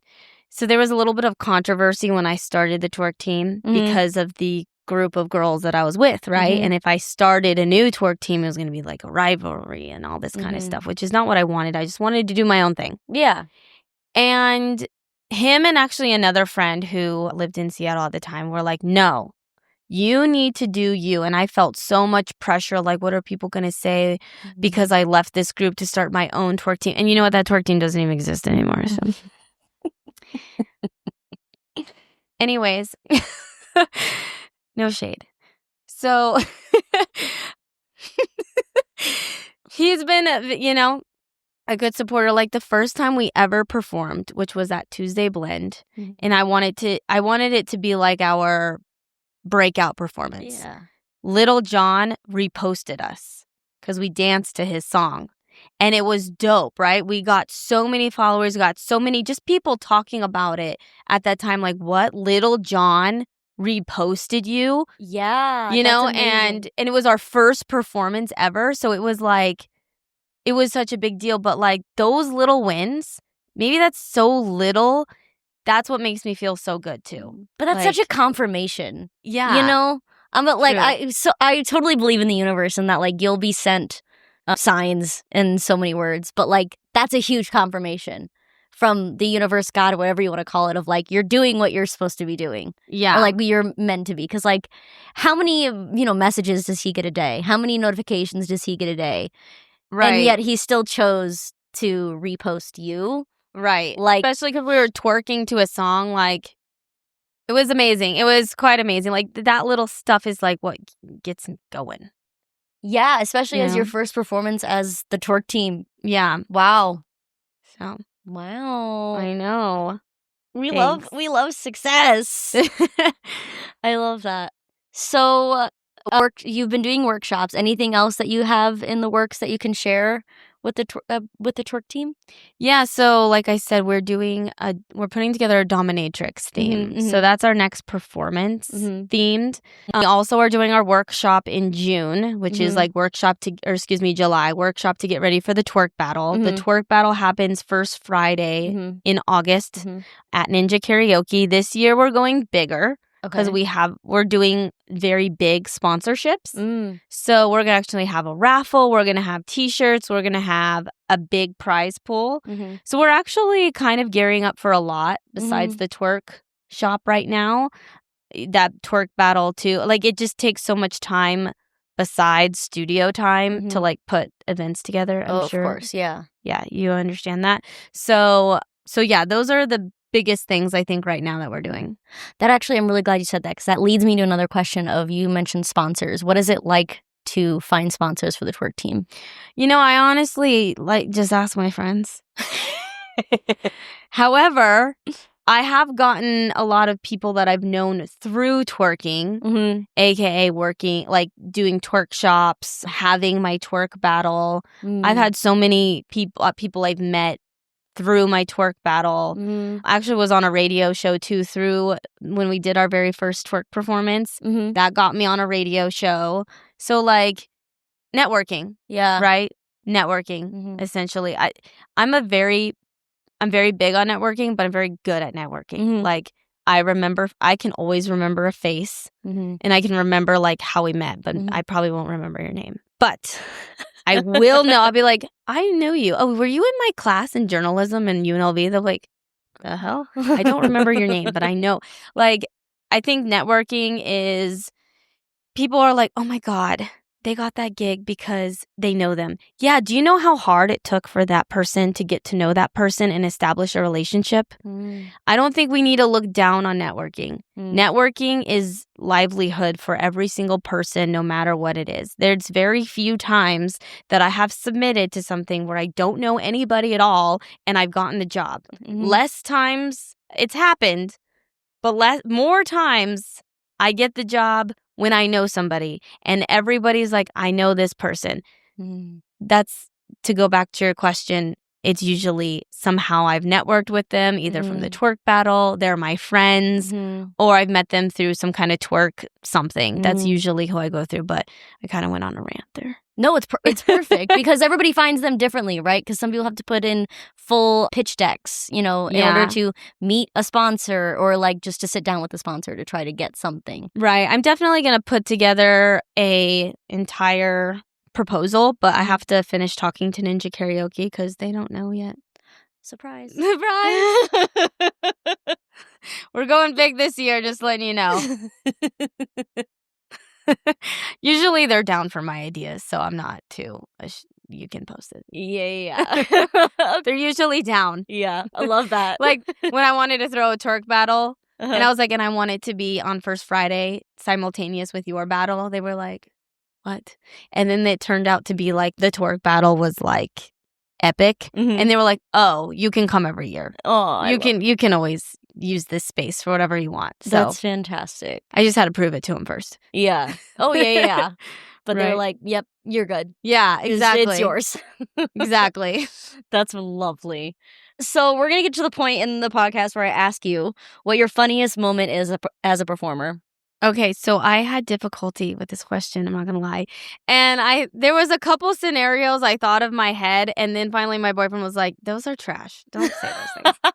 So there was a little bit of controversy when I started the twerk team because of the group of girls that I was with, right? And if I started a new twerk team, it was going to be a rivalry and all this kind of stuff, which is not what I wanted. I just wanted to do my own thing. Yeah. And him and actually another friend who lived in Seattle at the time were like, no, you need to do you. And I felt so much pressure, what are people going to say because I left this group to start my own twerk team. And you know what? That twerk team doesn't even exist anymore. So anyways, no shade. So he's been, a good supporter. The first time we ever performed, which was at Tuesday Blend, and I wanted it to be our breakout performance. Yeah. Little John reposted us because we danced to his song. And it was dope, right? We got so many followers, got so many just people talking about it at that time. What? Little John reposted you? Yeah. And it was our first performance ever. So it was it was such a big deal. But those little wins, maybe that's so little, that's what makes me feel so good too. But that's such a confirmation. Yeah. I totally believe in the universe and that you'll be sent signs in so many words, but that's a huge confirmation from the universe, God, whatever you want to call it, of you're doing what you're supposed to be doing. Yeah. Or you're meant to be. Because how many, messages does he get a day? How many notifications does he get a day? Right. And yet he still chose to repost you. Right. Especially because we were twerking to a song, it was amazing. It was quite amazing. That little stuff is what gets going. Yeah, especially as your first performance as the twerk team. Yeah. Wow. So. Wow. I know. We love success. I love that. So, you've been doing workshops. Anything else that you have in the works that you can share with the twerk team? Yeah, so like I said, we're putting together a dominatrix theme. So that's our next performance themed. We also are doing our workshop in June, which is July, workshop to get ready for the twerk battle. The twerk battle happens first Friday in August at Ninja Karaoke. This year we're going bigger. Because we're doing very big sponsorships. So we're going to actually have a raffle. We're going to have t-shirts. We're going to have a big prize pool. So we're actually kind of gearing up for a lot besides the twerk shop right now. That twerk battle too. It just takes so much time besides studio time to put events together. I'm sure. Of course. Yeah. Yeah. You understand that. So yeah, those are the biggest things I think right now that we're doing. That actually, I'm really glad you said that because that leads me to another question of, you mentioned sponsors. What is it like to find sponsors for the twerk team? I honestly just ask my friends. However, I have gotten a lot of people that I've known through twerking, aka working, like doing twerk shops, having my twerk battle. I've had so many people I've met through my twerk battle. I actually was on a radio show too through when we did our very first twerk performance. That got me on a radio show. So like networking. Yeah. Right? Networking, essentially. I'm very big on networking, but I'm very good at networking. Like I can always remember a face and I can remember like how we met, but I probably won't remember your name. But I will know. I'll be like, I know you. Oh, were you in my class in journalism and UNLV? They're like, the hell? I don't remember your name, but I know. Like, I think networking is, people are like, oh my God, they got that gig because they know them. Yeah, do you know how hard it took for that person to get to know that person and establish a relationship? I don't think we need to look down on networking. Networking is livelihood for every single person, no matter what it is. There's very few times that I have submitted to something where I don't know anybody at all and I've gotten the job. Less times it's happened, but more times I get the job when I know somebody and everybody's like, I know this person. That's, to go back to your question, it's usually somehow I've networked with them, either from the twerk battle, they're my friends, or I've met them through some kind of twerk something. That's usually who I go through, but I kind of went on a rant there. No, it's perfect because everybody finds them differently, right? Because some people have to put in full pitch decks, in order to meet a sponsor or like just to sit down with the sponsor to try to get something. Right. I'm definitely going to put together a entire proposal, but I have to finish talking to Ninja Karaoke because they don't know yet. Surprise. We're going big this year, just letting you know. Usually they're down for my ideas, so I'm not too. You can post it. Yeah. They're usually down. Yeah, I love that. Like when I wanted to throw a twerk battle, and I was like, and I want it to be on First Friday simultaneous with your battle. They were like, what? And then it turned out to be like the twerk battle was like epic, and they were like, oh, you can come every year. Oh, you can always use this space for whatever you want. So that's fantastic. I just had to prove it to them first. Yeah. Oh, yeah. But Right. they're like, yep, you're good. Yeah, exactly. It's yours. Exactly. That's lovely. So we're going to get to the point in the podcast where I ask you what your funniest moment is as a performer. Okay, so I had difficulty with this question, I'm not gonna lie. And there was a couple scenarios I thought of my head, and then finally my boyfriend was like, those are trash. Don't say those things.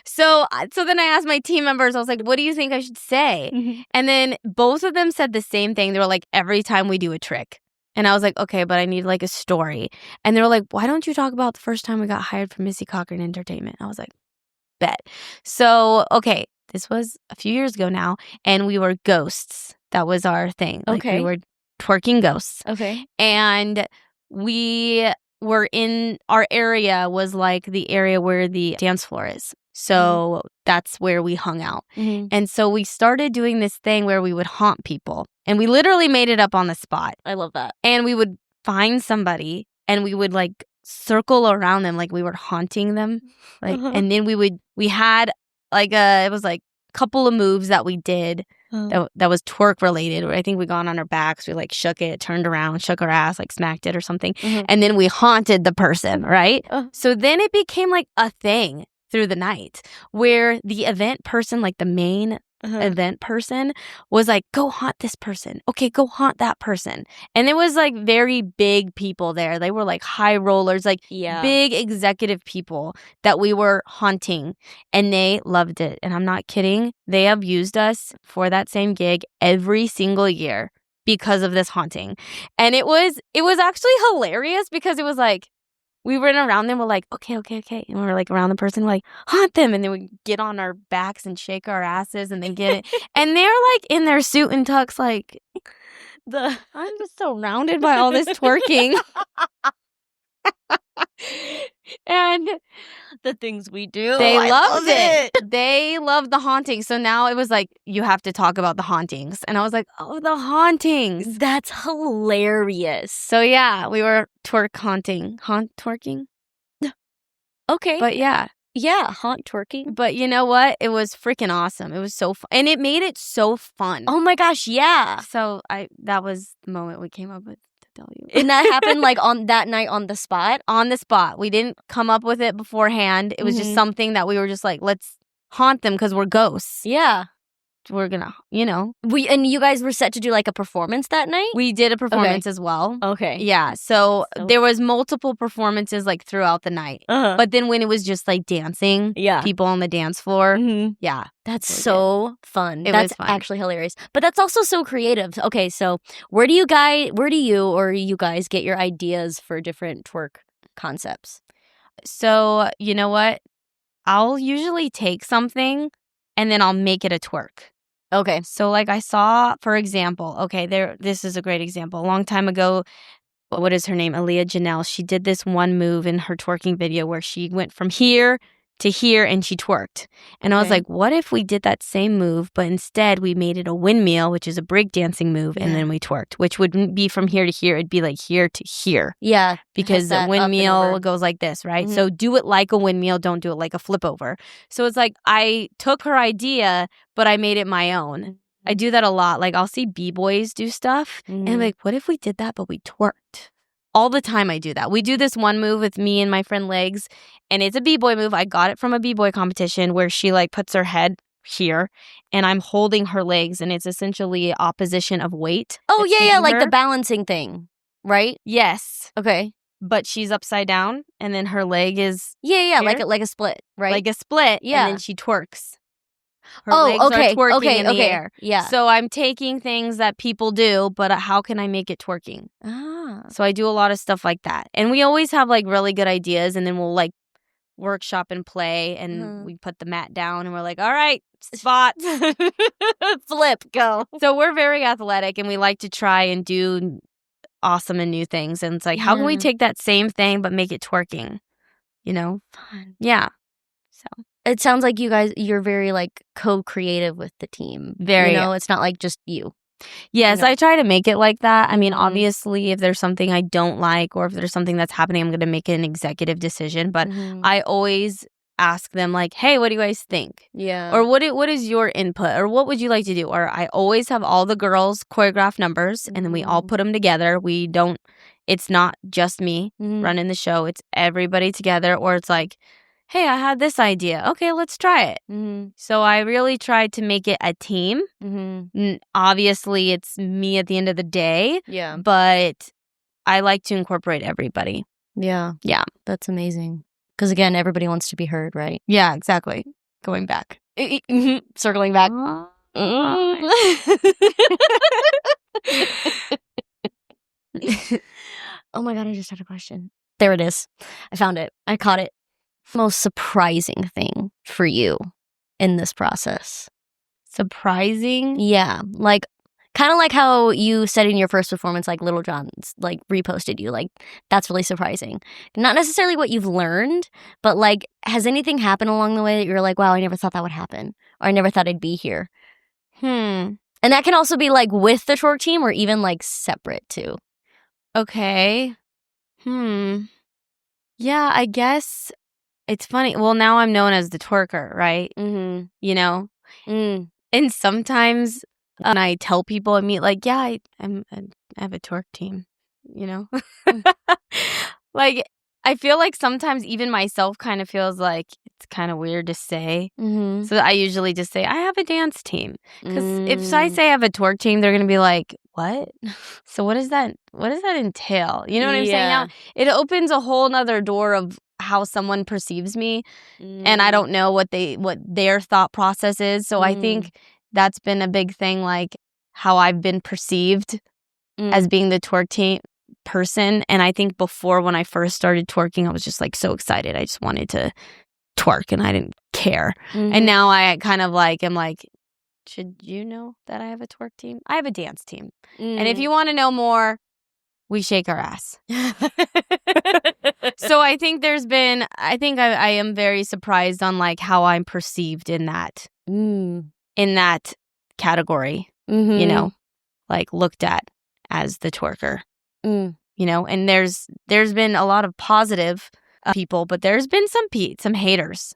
So then I asked my team members, I was like, what do you think I should say? And then both of them said the same thing. They were like, every time we do a trick. And I was like, okay, but I need like a story. And they were like, why don't you talk about the first time we got hired from Missy Cochran Entertainment? I was like, bet. So, okay. This was a few years ago now, and we were ghosts. That was our thing. Like, okay. We were twerking ghosts. Okay. And we were in, our area was like the area where the dance floor is. So that's where we hung out. And so we started doing this thing where we would haunt people. And we literally made it up on the spot. I love that. And we would find somebody, and we would like circle around them like we were haunting them. Like, and then we had like it was like a couple of moves that we did that was twerk related. I think we got on our backs, we like shook it, turned around, shook our ass, like smacked it or something. And then we haunted the person, right? So then it became like a thing through the night where the event person, like the main event person, was like, go haunt this person. Okay, go haunt that person. And it was like very big people there. They were like high rollers, like big executive people that we were haunting, and they loved it. And I'm not kidding. They have used us for that same gig every single year because of this haunting. And it was actually hilarious because it was like, we were around them, we're like, okay. And we were like around the person, we're like, haunt them. And then we get on our backs and shake our asses and then get it. And they're like in their suit and tux, like, I'm just surrounded by all this twerking. And the things we do. They I loved love it. They loved the hauntings. So now it was like, you have to talk about the hauntings. And I was like, oh, the hauntings. That's hilarious. So yeah, we were twerking. Okay. But yeah, Yeah, haunt twerking. But you know what? It was freaking awesome. It was so fun. And it made it so fun. Oh my gosh, yeah. So that was the moment we came up with to tell you. And that happened like on that night on the spot? On the spot. We didn't come up with it beforehand. It was just something that we were just like, let's haunt them because we're ghosts. Yeah. We're gonna, you know. And you guys were set to do like a performance that night? We did a performance as well. Okay. Yeah. So there was multiple performances like throughout the night. But then when it was just like dancing, people on the dance floor, yeah. That's so fun. That's fun. Actually hilarious. But that's also so creative. Okay, so where do you guys get your ideas for different twerk concepts? So, you know what? I'll usually take something and then I'll make it a twerk. Okay. So like I saw, for example, this is a great example. A long time ago, what is her name? Aaliyah Janelle. She did this one move in her twerking video where she went from here to here and she twerked. And I was like, what if we did that same move, but instead we made it a windmill, which is a breakdancing move, and then we twerked, which wouldn't be from here to here. It'd be like here to here. Yeah. Because a windmill goes like this, right? So do it like a windmill. Don't do it like a flip over. So it's like I took her idea, but I made it my own. I do that a lot. Like I'll see B-boys do stuff and I'm like, what if we did that, but we twerked? All the time I do that. We do this one move with me and my friend Legs, and it's a B-boy move. I got it from a B-boy competition where she like puts her head here and I'm holding her legs and it's essentially opposition of weight. Oh, yeah, like the balancing thing, right? Yes. Okay. But she's upside down and then her leg is Yeah, like a split, right? Like a split, yeah. And then she twerks. Her legs are twerking in the air. Yeah. So I'm taking things that people do, but how can I make it twerking? So I do a lot of stuff like that. And we always have like really good ideas and then we'll like workshop and play and we put the mat down and we're like, all right, spots. Flip, go. So we're very athletic and we like to try and do awesome and new things. And it's like, how can we take that same thing but make it twerking? You know? Fun. Yeah. So it sounds like you're very like co-creative with the team. Very. You know, it's not like just you. Yes, I try to make it like that. I mean, obviously, if there's something I don't like or if there's something that's happening, I'm going to make an executive decision. But I always ask them like, hey, what do you guys think? Yeah. Or what is your input? Or what would you like to do? Or I always have all the girls choreograph numbers and then we all put them together. It's not just me running the show. It's everybody together. Or it's like, hey, I had this idea. Okay, let's try it. So I really tried to make it a team. Obviously, it's me at the end of the day. Yeah. But I like to incorporate everybody. Yeah. Yeah. That's amazing. Because again, everybody wants to be heard, right? Yeah, exactly. Going back. Circling back. Oh my God, I just had a question. There it is. I found it. I caught it. Most surprising thing for you in this process? Surprising? Yeah. Like, kind of like how you said in your first performance, like Little John's, like, reposted you. Like, that's really surprising. Not necessarily what you've learned, but, like, has anything happened along the way that you're like, wow, I never thought that would happen? Or I never thought I'd be here? And that can also be, like, with the twerk team or even, like, separate, too. Okay. Yeah, I guess it's funny. Well, now I'm known as the twerker, right? You know? And sometimes when I tell people I meet, like, yeah, I have a twerk team, you know? Like, I feel like sometimes even myself kind of feels like it's kind of weird to say. So I usually just say, I have a dance team. Because if I say I have a twerk team, they're going to be like, what? So what does that entail? You know what I'm saying? Now, it opens a whole nother door of how someone perceives me. And I don't know what their thought process is. So I think that's been a big thing, like how I've been perceived as being the twerk team person. And I think before, when I first started twerking, I was just like so excited. I just wanted to twerk and I didn't care. And now I kind of like am like, should you know that I have a twerk team? I have a dance team. And if you want to know more, we shake our ass. So I think I am very surprised on like how I'm perceived in that category, you know, like looked at as the twerker, you know, and there's been a lot of positive people, but there's been some haters.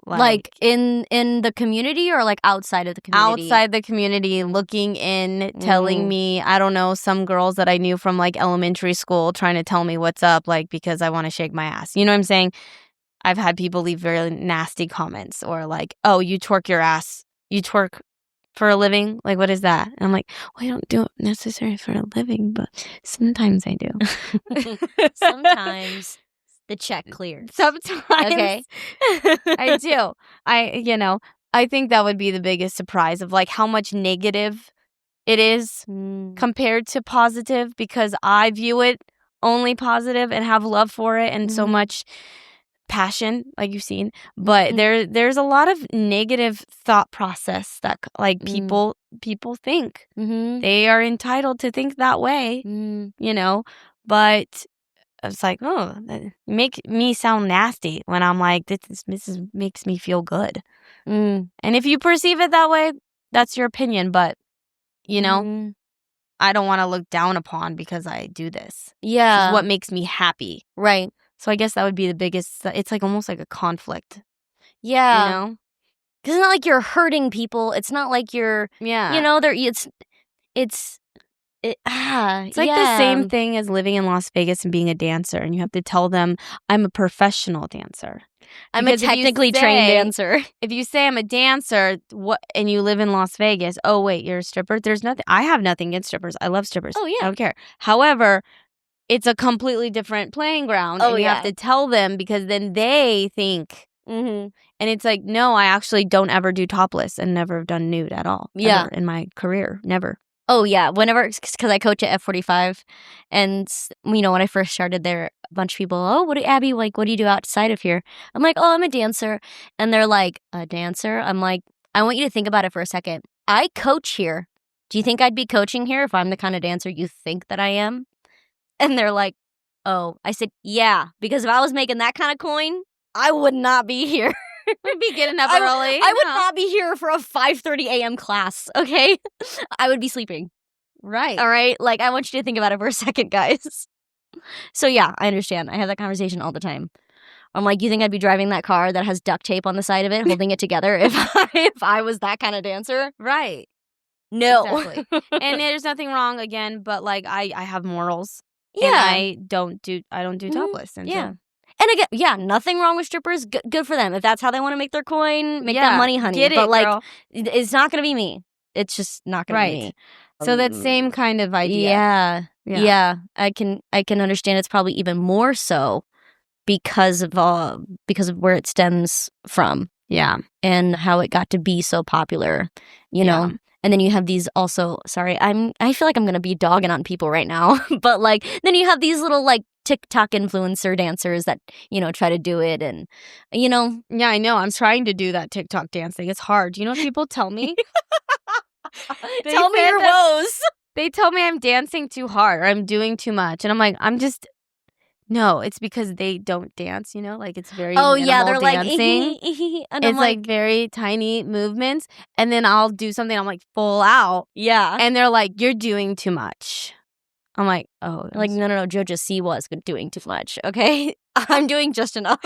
Like in the community or like outside of the community? Outside the community, looking in, telling me, I don't know, some girls that I knew from like elementary school trying to tell me what's up, like because I want to shake my ass. You know what I'm saying? I've had people leave very nasty comments or like, oh, you twerk your ass. You twerk for a living? Like, what is that? And I'm like, well, I don't do it necessarily for a living, but sometimes I do. Sometimes the check cleared. Sometimes. Okay. I do. I think that would be the biggest surprise of like how much negative it is compared to positive, because I view it only positive and have love for it and so much passion, like you've seen. But there's a lot of negative thought process that like people think. They are entitled to think that way, but it's like, oh, make me sound nasty when I'm like, this makes me feel good. And if you perceive it that way, that's your opinion. But, I don't want to look down upon because I do this. Yeah. This is what makes me happy. Right. So I guess that would be the biggest, it's like almost like a conflict. Yeah. You know? Because it's not like you're hurting people. It's not like you're, it's like the same thing as living in Las Vegas and being a dancer, and you have to tell them I'm a professional dancer. I'm a technically trained dancer. If you say I'm a dancer, and you live in Las Vegas, oh wait, you're a stripper? There's nothing. I have nothing against strippers. I love strippers. Oh yeah, I don't care. However, it's a completely different playing ground, and you have to tell them because then they think. And it's like, no, I actually don't ever do topless and never have done nude at all. Ever in my career, never. Oh, yeah. Whenever, because I coach at F45. And, when I first started there, a bunch of people, oh, Abbie, like, what do you do outside of here? I'm like, oh, I'm a dancer. And they're like, a dancer? I'm like, I want you to think about it for a second. I coach here. Do you think I'd be coaching here if I'm the kind of dancer you think that I am? And they're like, oh. I said, yeah, because if I was making that kind of coin, I would not be here. We'd be getting up early. I would not be here for a 5:30 a.m. class, okay? I would be sleeping. Right. All right? Like, I want you to think about it for a second, guys. So, yeah, I understand. I have that conversation all the time. I'm like, you think I'd be driving that car that has duct tape on the side of it, holding it together if I was that kind of dancer? Right. No. Exactly. And there's nothing wrong, again, but, like, I have morals. Yeah. And I don't do topless. And yeah. And again, nothing wrong with strippers. Good for them. If that's how they want to make their coin, make that money, honey. Get it, but like, girl. It's not going to be me. It's just not going to be me. So that same kind of idea. Yeah. I can understand. It's probably even more so because of where it stems from. Yeah. And how it got to be so popular. You know. And then you have these also. Sorry, I feel like I'm going to be dogging on people right now. But like, then you have these little like TikTok influencer dancers that, try to do it and, Yeah, I know. I'm trying to do that TikTok dancing. It's hard. You know what people tell me? Tell me your woes. They tell me I'm dancing too hard or I'm doing too much. And I'm like, no, it's because they don't dance, like it's very they're dancing. Like, and it's like very tiny movements. And then I'll do something, I'm like full out. Yeah. And they're like, you're doing too much. I'm like, oh. Like, no, Jojo C was doing too much, okay? I'm doing just enough.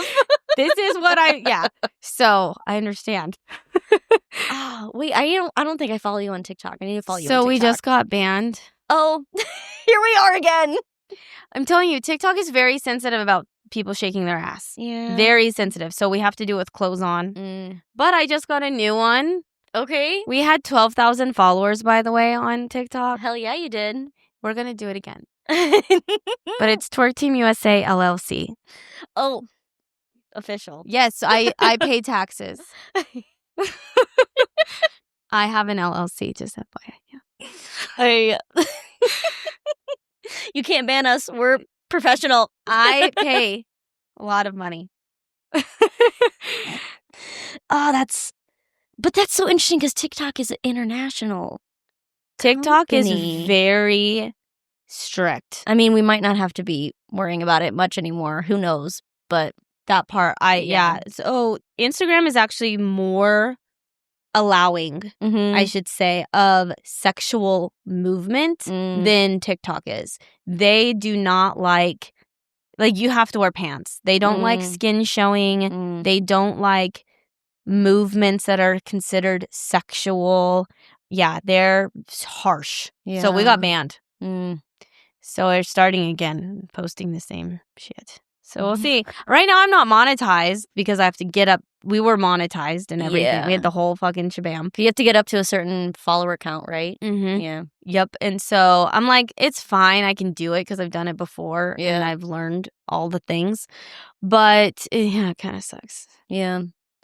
This is what so I understand. Oh, wait, I don't think I follow you on TikTok. I need to follow you on TikTok. So we just got banned. Oh, here we are again. I'm telling you, TikTok is very sensitive about people shaking their ass. Yeah. Very sensitive. So we have to do it with clothes on. But I just got a new one. Okay. We had 12,000 followers, by the way, on TikTok. Hell yeah, you did. We're going to do it again. But it's Twerk Team USA LLC. Oh, official. Yes, I pay taxes. I have an LLC, just FYI. You can't ban us. We're professional. I pay a lot of money. That's so interesting because TikTok is international. TikTok is very strict. I mean, we might not have to be worrying about it much anymore. Who knows? But that part, So Instagram is actually more allowing, I should say, of sexual movement than TikTok is. They do not like you have to wear pants. They don't like skin showing. They don't like movements that are considered sexual. Yeah, they're harsh. Yeah. So we got banned. Mm. So we're starting again, posting the same shit. So we'll see. Right now, I'm not monetized because I have to get up. We were monetized and everything. Yeah. We had the whole fucking shabam. You have to get up to a certain follower count, right? Mm-hmm. Yeah. Yep. And so I'm like, it's fine. I can do it because I've done it before Yeah. and I've learned all the things. But yeah, it kind of sucks. Yeah.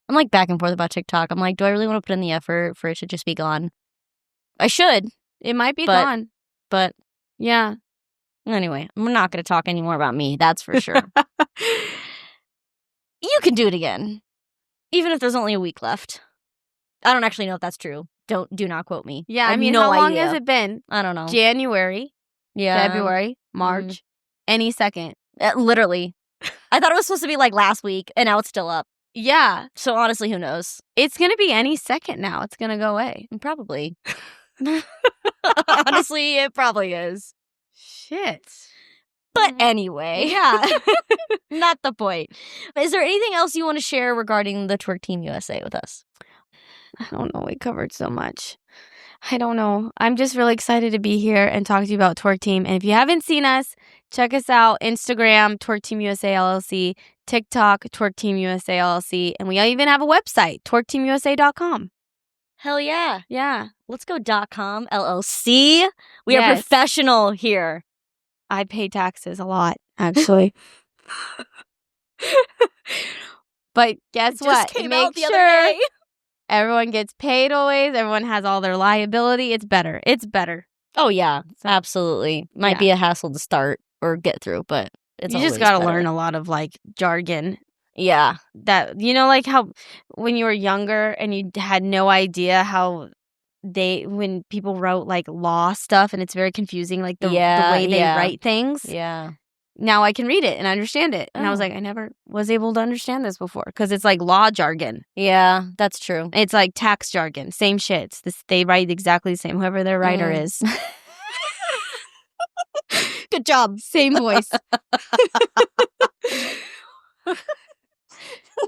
I'm like back and forth about TikTok. I'm like, do I really want to put in the effort for it to just be gone? I should. It might be But- gone. But Yeah. anyway, we're not going to talk anymore about me. That's for sure. You can do it again, even if there's only a week left. I don't actually know if that's true. Do not quote me. Yeah. I I have mean, no how long idea. has it been? I don't know. January, Yeah. February, March, any second. Literally. I thought it was supposed to be like last week, and now it's still up. Yeah. So honestly, who knows? It's going to be any second now. It's going to go away. Probably. Honestly, it probably is. Shit. But anyway, Yeah. not the point. Is there anything else you want to share regarding the Twerk Team USA with us? I don't know. We covered so much. I don't know. I'm just really excited to be here and talk to you about Twerk Team. And if you haven't seen us, check us out. Instagram, Twerk Team USA LLC. TikTok, Twerk Team USA LLC. And we even have a website, twerkteamusa.com. Hell yeah. Yeah. Let's go .com LLC. We are Yes. professional here. I pay taxes a lot, actually. But guess what? Just came Make out the other sure day. everyone gets paid always. Everyone has all their liability. It's better. It's better. Oh yeah, absolutely. Might Yeah. be a hassle to start or get through, but it's You just always got to better. learn a lot of like jargon. Yeah. That, you know, like how when you were younger and you had no idea how when people wrote like law stuff and it's very confusing, like the way they write things. Yeah. Now I can read it and understand it. And I was Oh. like, I never was able to understand this before because it's like law jargon. Yeah, that's true. It's like tax jargon. Same shit. It's this, they write exactly the same, whoever their writer is. Good job. Same voice.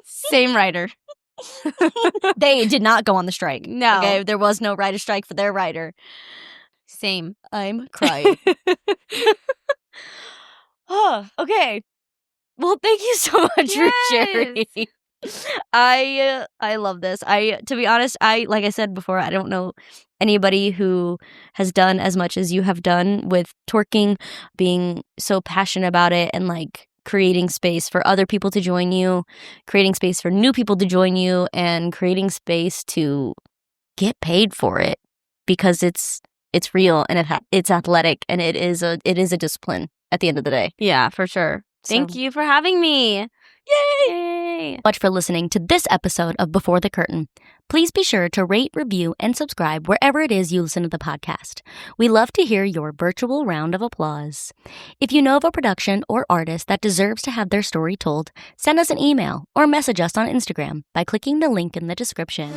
Same writer. They did not go on the strike. No. Okay, there was no writer strike for their writer. Same. I'm crying. Oh, okay. Well, thank you so much for sharing. I love this. To be honest, like I said before, I don't know anybody who has done as much as you have done with twerking, being so passionate about it and like creating space for other people to join you, creating space for new people to join you, and creating space to get paid for it because it's real and it's athletic and it is a discipline at the end of the day. Yeah, for sure. Thank So- you for having me. Yay! Much for listening to this episode of Before the Curtain. Please be sure to rate, review, and subscribe wherever it is you listen to the podcast. We love to hear your virtual round of applause. If you know of a production or artist that deserves to have their story told, send us an email or message us on Instagram by clicking the link in the description.